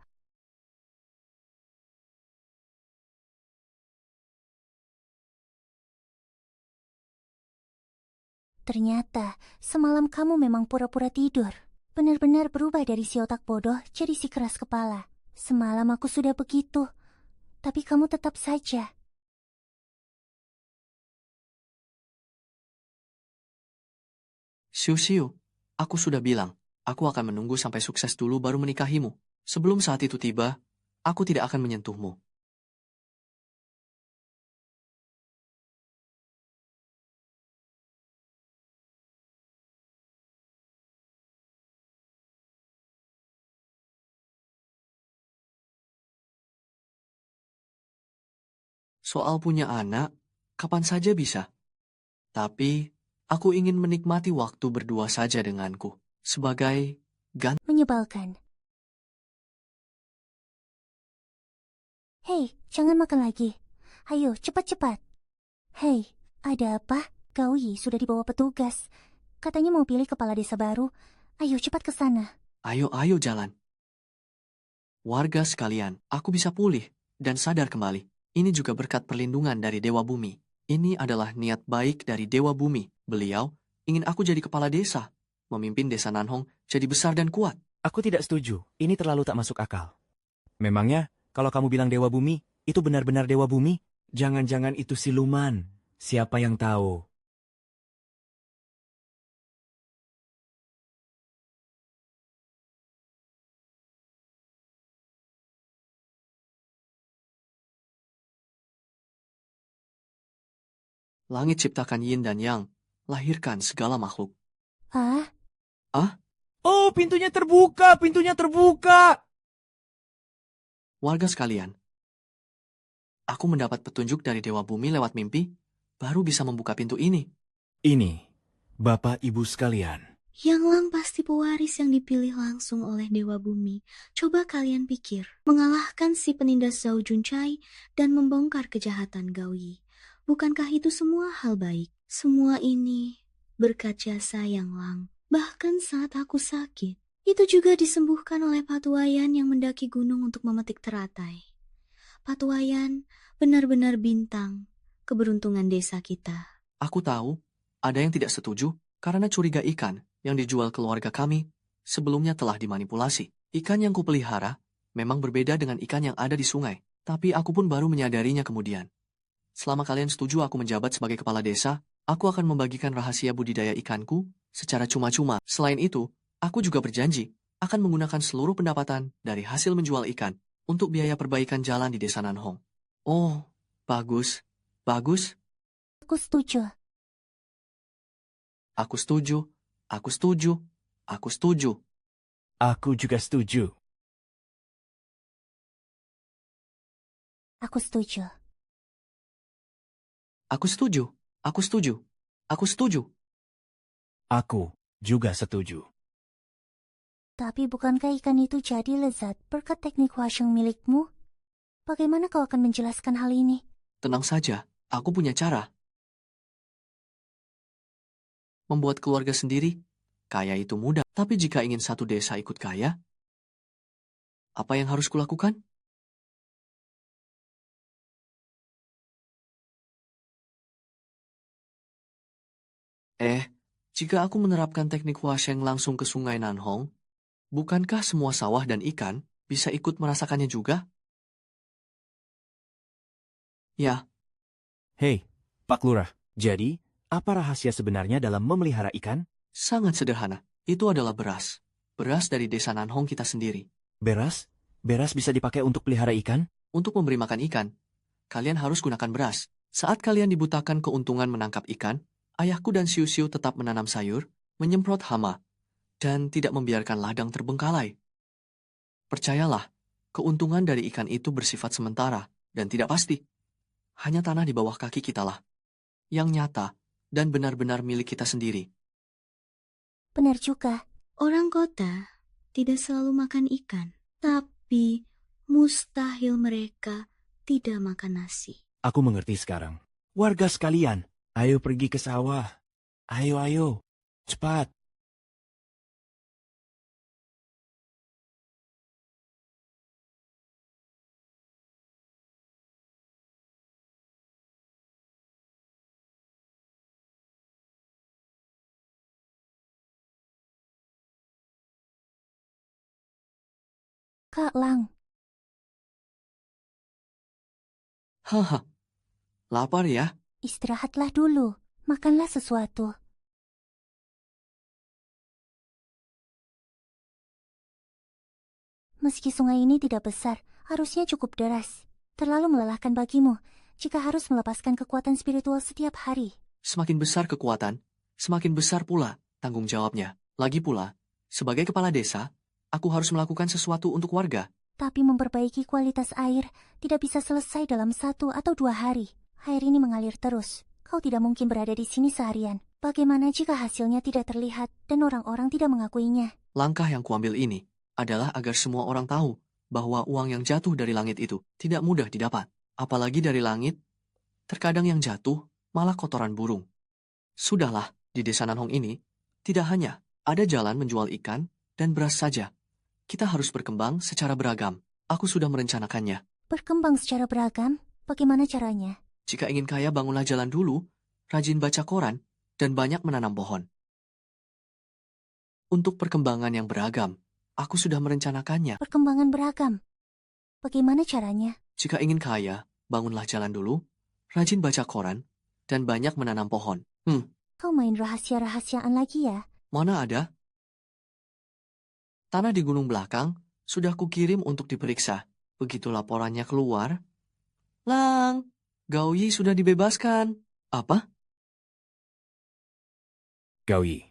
ternyata semalam kamu memang pura-pura tidur. Benar-benar berubah dari si otak bodoh jadi si keras kepala. Semalam aku sudah begitu, tapi kamu tetap saja. Siu-siu, aku sudah bilang, aku akan menunggu sampai sukses dulu baru menikahimu. Sebelum saat itu tiba, aku tidak akan menyentuhmu. Soal punya anak, kapan saja bisa. Tapi, aku ingin menikmati waktu berdua saja denganku. Sebagai ganti. Menyebalkan. Hei, jangan makan lagi. Ayo, cepat-cepat. Hei, ada apa? Gaui sudah dibawa petugas. Katanya mau pilih kepala desa baru. Ayo, cepat ke sana. Ayo jalan. Warga sekalian, aku bisa pulih dan sadar kembali. Ini juga berkat perlindungan dari Dewa Bumi. Ini adalah niat baik dari Dewa Bumi. Beliau ingin aku jadi kepala desa, memimpin desa Nanhong jadi besar dan kuat. Aku tidak setuju. Ini terlalu tak masuk akal. Memangnya, kalau kamu bilang Dewa Bumi, itu benar-benar Dewa Bumi? Jangan-jangan itu siluman. Siapa yang tahu? Langit ciptakan yin dan yang, lahirkan segala makhluk. Ah, Ah, Oh, pintunya terbuka! Pintunya terbuka! warga sekalian, aku mendapat petunjuk dari Dewa Bumi lewat mimpi, baru bisa membuka pintu ini. Ini, Bapak Ibu sekalian. Yang Lang pasti pewaris yang dipilih langsung oleh Dewa Bumi. Coba kalian pikir, mengalahkan si penindas Zhao Juncai dan membongkar kejahatan Gaoyi. Bukankah itu semua hal baik? Semua ini berkat jasa Yang Lang. Bahkan saat aku sakit, itu juga disembuhkan oleh Patuayan yang mendaki gunung untuk memetik teratai. Patuayan benar-benar bintang keberuntungan desa kita. Aku tahu, ada yang tidak setuju karena curiga ikan yang dijual keluarga kami sebelumnya telah dimanipulasi. Ikan yang kupelihara memang berbeda dengan ikan yang ada di sungai, tapi aku pun baru menyadarinya kemudian. Selama kalian setuju aku menjabat sebagai kepala desa, aku akan membagikan rahasia budidaya ikanku secara cuma-cuma. Selain itu, aku juga berjanji akan menggunakan seluruh pendapatan dari hasil menjual ikan untuk biaya perbaikan jalan di desa Nanhong. Oh, bagus, bagus. aku setuju. Aku setuju, aku setuju, aku setuju. Aku juga setuju. Aku setuju. Aku setuju, aku setuju, aku setuju. Aku juga setuju. Tapi bukankah ikan itu jadi lezat berkat teknik Hwasheng milikmu? Bagaimana kau akan menjelaskan hal ini? Tenang saja, aku punya cara. Membuat keluarga sendiri, kaya itu mudah. Tapi jika ingin satu desa ikut kaya, apa yang harus kulakukan? Eh, Jika aku menerapkan teknik Huasheng langsung ke sungai Nanhong, bukankah semua sawah dan ikan bisa ikut merasakannya juga? Ya, Hei, Pak Lurah. Jadi, apa rahasia sebenarnya dalam memelihara ikan? sangat sederhana. Itu adalah beras. Beras dari desa Nanhong kita sendiri. Beras? Beras bisa dipakai untuk pelihara ikan? Untuk memberi makan ikan, kalian harus gunakan beras. Saat kalian dibutakan keuntungan menangkap ikan, ayahku dan Siu-Siu tetap menanam sayur, menyemprot hama, dan tidak membiarkan ladang terbengkalai. Percayalah, keuntungan dari ikan itu bersifat sementara dan tidak pasti. Hanya tanah di bawah kaki kita lah, yang nyata dan benar-benar milik kita sendiri. Benar juga. Orang kota tidak selalu makan ikan, tapi mustahil mereka tidak makan nasi. Aku mengerti sekarang. Warga sekalian, ayo pergi ke sawah. Ayo, cepat. Kak Lang, Haha, lapar ya? istirahatlah dulu. Makanlah sesuatu. Meski sungai ini tidak besar, harusnya cukup deras. Terlalu melelahkan bagimu jika harus melepaskan kekuatan spiritual setiap hari. Semakin besar kekuatan, semakin besar pula tanggung jawabnya. Lagi pula, sebagai kepala desa, aku harus melakukan sesuatu untuk warga. Tapi memperbaiki kualitas air tidak bisa selesai dalam 1 atau 2 hari. Air ini mengalir terus. Kau tidak mungkin berada di sini seharian. Bagaimana jika hasilnya tidak terlihat dan orang-orang tidak mengakuinya? Langkah yang kuambil ini adalah agar semua orang tahu bahwa uang yang jatuh dari langit itu tidak mudah didapat. Apalagi dari langit, terkadang yang jatuh malah kotoran burung. Sudahlah, di desa Nanhong ini, tidak hanya ada jalan menjual ikan dan beras saja. Kita harus berkembang secara beragam. Aku sudah merencanakannya. Berkembang secara beragam? Bagaimana caranya? Jika ingin kaya, bangunlah jalan dulu, rajin baca koran, dan banyak menanam pohon. Untuk perkembangan yang beragam, aku sudah merencanakannya. Perkembangan beragam. Bagaimana caranya? Jika ingin kaya, bangunlah jalan dulu, rajin baca koran, dan banyak menanam pohon. Kau main rahasia-rahasiaan lagi ya? Mana ada? Tanah di gunung belakang sudah kukirim untuk diperiksa. Begitu laporannya keluar, Lang, Gao Yi sudah dibebaskan. Apa? Gao Yi,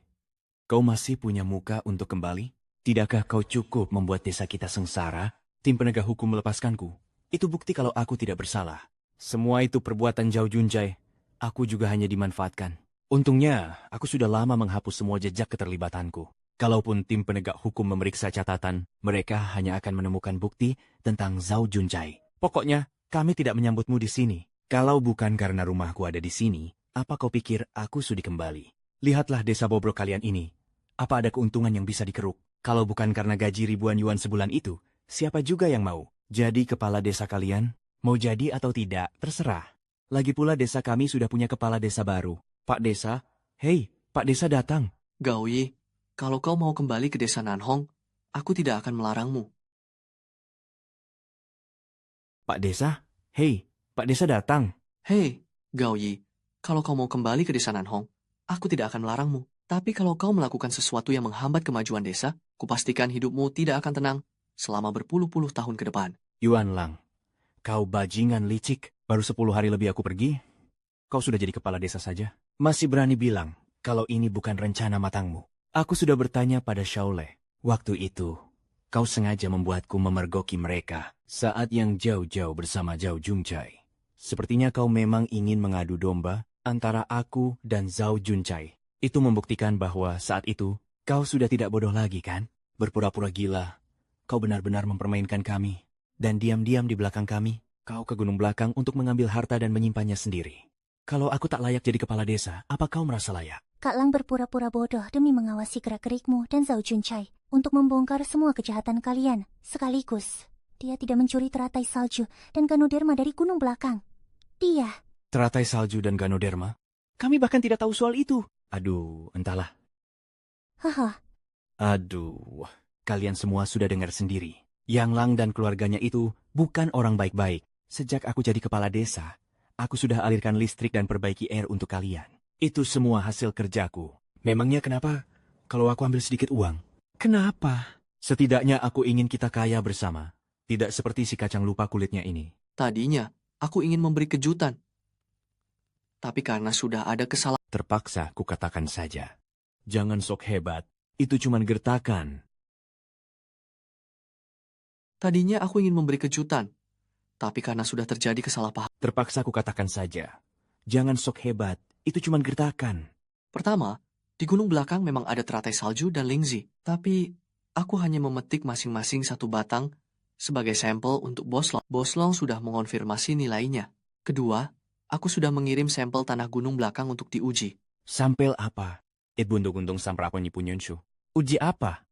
kau masih punya muka untuk kembali? Tidakkah kau cukup membuat desa kita sengsara? Tim penegak hukum melepaskanku. Itu bukti kalau aku tidak bersalah. Semua itu perbuatan Zhao Junjai. Aku juga hanya dimanfaatkan. Untungnya, aku sudah lama menghapus semua jejak keterlibatanku. Kalaupun tim penegak hukum memeriksa catatan, mereka hanya akan menemukan bukti tentang Zhao Junjai. Pokoknya, kami tidak menyambutmu di sini. Kalau bukan karena rumahku ada di sini, apa kau pikir aku sudi kembali? Lihatlah desa bobrok kalian ini. Apa ada keuntungan yang bisa dikeruk? Kalau bukan karena gaji ribuan yuan sebulan itu, siapa juga yang mau? Jadi kepala desa kalian, mau jadi atau tidak, terserah. Lagi pula desa kami sudah punya kepala desa baru. Pak Desa, hei, Pak Desa datang. Gao Yi, kalau kau mau kembali ke desa Nanhong, aku tidak akan melarangmu. Pak Desa, hei, Pak Desa datang. Hei, Gao Yi, kalau kau mau kembali ke desa Nanhong, aku tidak akan melarangmu. Tapi kalau kau melakukan sesuatu yang menghambat kemajuan desa, kupastikan hidupmu tidak akan tenang selama berpuluh-puluh tahun ke depan. Yuan Lang, kau bajingan licik. Baru 10 hari lebih aku pergi, kau sudah jadi kepala desa saja. Masih berani bilang kalau ini bukan rencana matangmu. Aku sudah bertanya pada Shaolei. Waktu itu, kau sengaja membuatku memergoki mereka saat yang jauh-jauh bersama Zhao Junjai. Sepertinya kau memang ingin mengadu domba antara aku dan Zhao Junjai. Itu membuktikan bahwa saat itu, kau sudah tidak bodoh lagi kan? Berpura-pura gila. Kau benar-benar mempermainkan kami. Dan diam-diam di belakang kami, kau ke gunung belakang untuk mengambil harta dan menyimpannya sendiri. Kalau aku tak layak jadi kepala desa, apa kau merasa layak? Kak Lang berpura-pura bodoh demi mengawasi gerak-gerikmu dan Zhao Junjai untuk membongkar semua kejahatan kalian sekaligus. Dia tidak mencuri teratai salju dan Ganoderma dari gunung belakang. Dia. Teratai salju dan Ganoderma? Kami bahkan tidak tahu soal itu. Aduh, entahlah. Haha, Aduh, kalian semua sudah dengar sendiri. Yang Lang dan keluarganya itu bukan orang baik-baik. Sejak aku jadi kepala desa, aku sudah alirkan listrik dan perbaiki air untuk kalian. Itu semua hasil kerjaku. Memangnya kenapa kalau aku ambil sedikit uang? Kenapa? Setidaknya aku ingin kita kaya bersama. Tidak seperti si kacang lupa kulitnya ini. Tadinya, aku ingin memberi kejutan. Tapi karena sudah ada kesalahan, Terpaksa kukatakan saja. Jangan sok hebat. Itu cuman gertakan. tadinya aku ingin memberi kejutan. Tapi karena sudah terjadi kesalahpahaman. Terpaksa kukatakan saja. Jangan sok hebat. Itu cuman gertakan. Pertama, di gunung belakang memang ada teratai salju dan lingzi. Tapi, aku hanya memetik masing-masing satu batang sebagai sampel untuk Boslong. Boslong sudah mengonfirmasi nilainya. Kedua, aku sudah mengirim sampel tanah gunung belakang untuk diuji. Sampel apa? Buntung-buntung samprapon nyipunyunshu. Uji apa?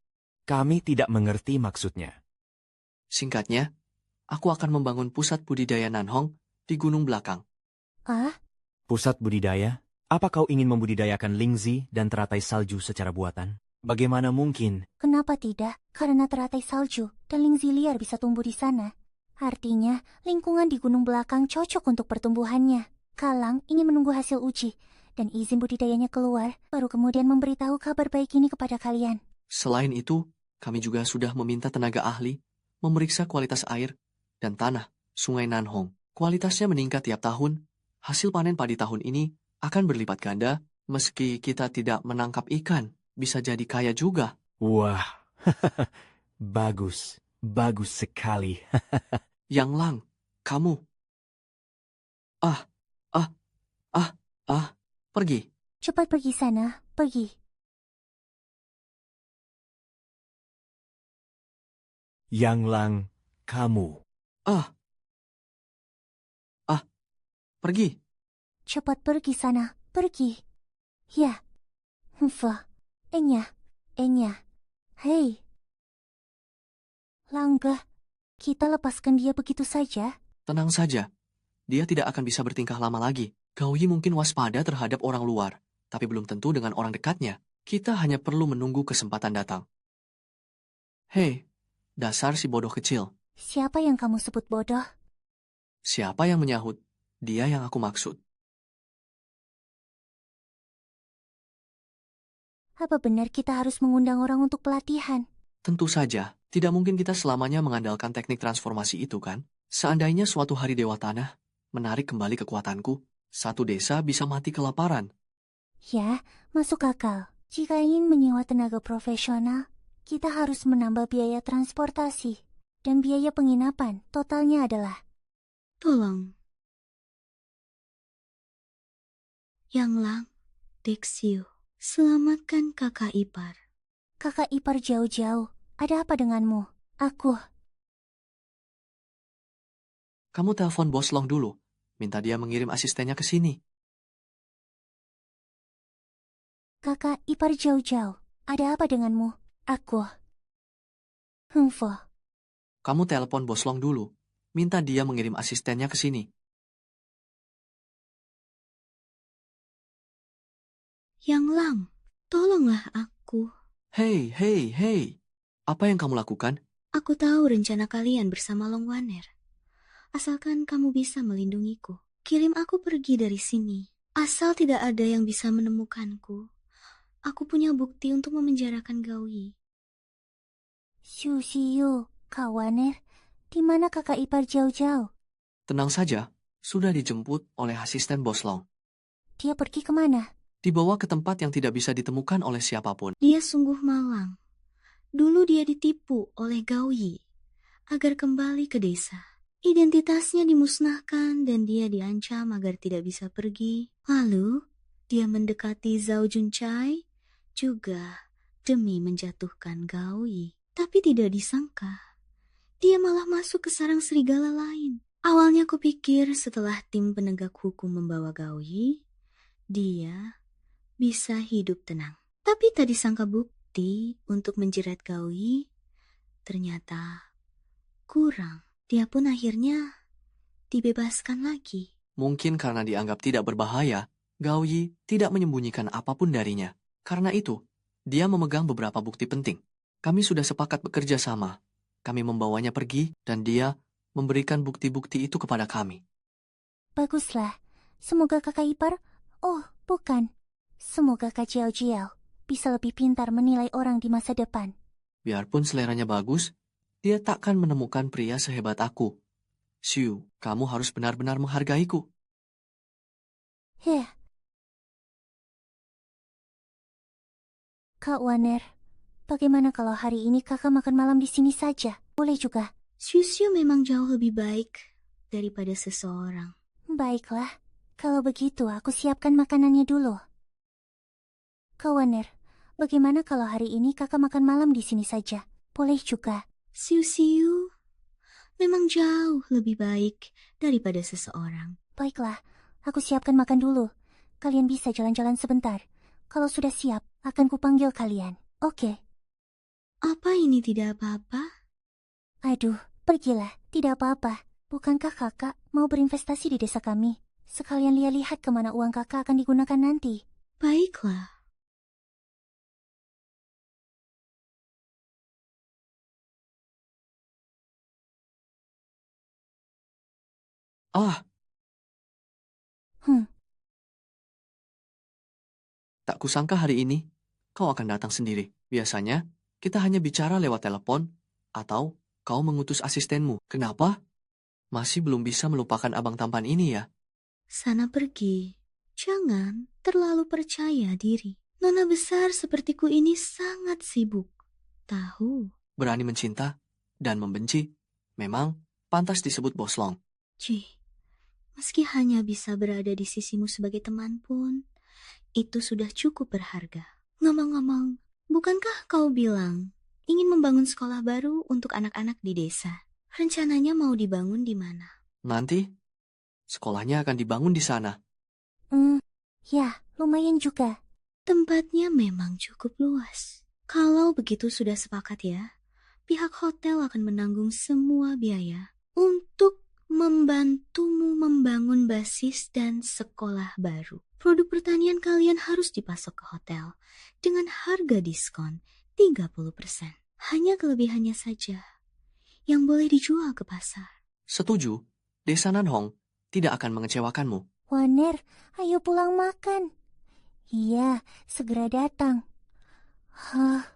Kami tidak mengerti maksudnya. Singkatnya, aku akan membangun pusat budidaya nanhong di gunung belakang. ah, Pusat budidaya? Apa kau ingin membudidayakan lingzi dan teratai salju secara buatan? Bagaimana mungkin? kenapa tidak? Karena teratai salju dan lingzi liar bisa tumbuh di sana. Artinya, lingkungan di gunung belakang cocok untuk pertumbuhannya. Kalang ingin menunggu hasil uji dan izin budidayanya keluar, baru kemudian memberitahu kabar baik ini kepada kalian. Selain itu, kami juga sudah meminta tenaga ahli memeriksa kualitas air dan tanah Sungai Nanhong. Kualitasnya meningkat tiap tahun. Hasil panen padi tahun ini akan berlipat ganda. Meski kita tidak menangkap ikan, bisa jadi kaya juga. Wah, bagus. Bagus sekali. Yang Lang, kamu. Ah, ah, pergi. Cepat pergi sana, pergi. Yang Lang, kamu. Pergi. Cepat pergi sana, pergi. Ya. Enya. Hei. Langga, kita lepaskan dia begitu saja. Tenang saja. Dia tidak akan bisa bertingkah lama lagi. Gao Yi mungkin waspada terhadap orang luar, tapi belum tentu dengan orang dekatnya. Kita hanya perlu menunggu kesempatan datang. Hei, dasar si bodoh kecil. Siapa yang kamu sebut bodoh? Siapa yang menyahut? Dia yang aku maksud. Apa benar kita harus mengundang orang untuk pelatihan? Tentu saja, tidak mungkin kita selamanya mengandalkan teknik transformasi itu kan? Seandainya suatu hari Dewa Tanah menarik kembali kekuatanku, satu desa bisa mati kelaparan. Ya, masuk akal. Jika ingin menyewa tenaga profesional, kita harus menambah biaya transportasi dan biaya penginapan. Totalnya adalah Tolong. Yang Lang, Dexiu, selamatkan kakak ipar. kakak ipar jauh-jauh. Ada apa denganmu? Kamu telepon Bos Long dulu, minta dia mengirim asistennya ke sini. Kakak ipar jauh-jauh. Ada apa denganmu? Kamu telepon Bos Long dulu, minta dia mengirim asistennya ke sini. Yang Lang, tolonglah aku. Hei. Apa yang kamu lakukan? Aku tahu rencana kalian bersama Long Waner. Asalkan kamu bisa melindungiku, kirim aku pergi dari sini. Asal tidak ada yang bisa menemukanku, aku punya bukti untuk memenjarakan Gao Yi. Siu, Kak Waner, di mana kakak ipar jauh-jauh? Tenang saja, sudah dijemput oleh asisten Bos Long. Dia pergi kemana? Dibawa ke tempat yang tidak bisa ditemukan oleh siapapun. Dia sungguh malang. Dulu dia ditipu oleh Gao Yi agar kembali ke desa. Identitasnya dimusnahkan dan dia diancam agar tidak bisa pergi. Lalu, dia mendekati Zhao Juncai juga demi menjatuhkan Gao Yi. Tapi tidak disangka, dia malah masuk ke sarang serigala lain. Awalnya kupikir setelah tim penegak hukum membawa Gao Yi, dia bisa hidup tenang. Tapi tak disangka bukti untuk menjerat Gao Yi ternyata kurang. Dia pun akhirnya dibebaskan lagi. Mungkin karena dianggap tidak berbahaya, Gao Yi tidak menyembunyikan apapun darinya. Karena itu, Dia memegang beberapa bukti penting. Kami sudah sepakat bekerja sama. Kami membawanya pergi dan dia memberikan bukti-bukti itu kepada kami. Baguslah. Semoga kakak ipar... Oh, bukan. Semoga Kak Jiao Jiao bisa lebih pintar menilai orang di masa depan. Biarpun seleranya bagus, dia takkan menemukan pria sehebat aku. Xiu, kamu harus benar-benar menghargaiku. Heh. Kak Waner, bagaimana kalau hari ini kakak makan malam di sini saja? Boleh juga. Xiu memang jauh lebih baik daripada seseorang. Baiklah, kalau begitu aku siapkan makanannya dulu. Kak Waner, bagaimana kalau hari ini kakak makan malam di sini saja? Boleh juga. Xiu memang jauh lebih baik daripada seseorang. Baiklah, aku siapkan makan dulu. Kalian bisa jalan-jalan sebentar. Kalau sudah siap, akan kupanggil kalian. Oke. Apa ini tidak apa-apa? Aduh, pergilah. Tidak apa-apa. Bukankah kakak mau berinvestasi di desa kami? Sekalian lihat kemana uang kakak akan digunakan nanti. Baiklah. Ah, tak kusangka hari ini kau akan datang sendiri. Biasanya, kita hanya bicara lewat telepon atau kau mengutus asistenmu. Kenapa? Masih belum bisa melupakan abang tampan ini ya? Sana pergi. Jangan terlalu percaya diri. Nona besar sepertiku ini sangat sibuk. Tahu? Berani mencinta dan membenci. Memang pantas disebut boslong. Meski hanya bisa berada di sisimu sebagai teman pun, itu sudah cukup berharga. Ngomong-ngomong, bukankah kau bilang ingin membangun sekolah baru untuk anak-anak di desa? Rencananya mau dibangun di mana? Nanti, sekolahnya akan dibangun di sana. Ya, lumayan juga. Tempatnya memang cukup luas. Kalau begitu sudah sepakat ya, pihak hotel akan menanggung semua biaya untuk membantumu membangun basis dan sekolah baru. Produk pertanian kalian harus dipasok ke hotel dengan harga diskon 30%. Hanya kelebihannya saja yang boleh dijual ke pasar. Setuju, Desa Nanhong tidak akan mengecewakanmu. Waner, ayo pulang makan. Iya, segera datang. Hah,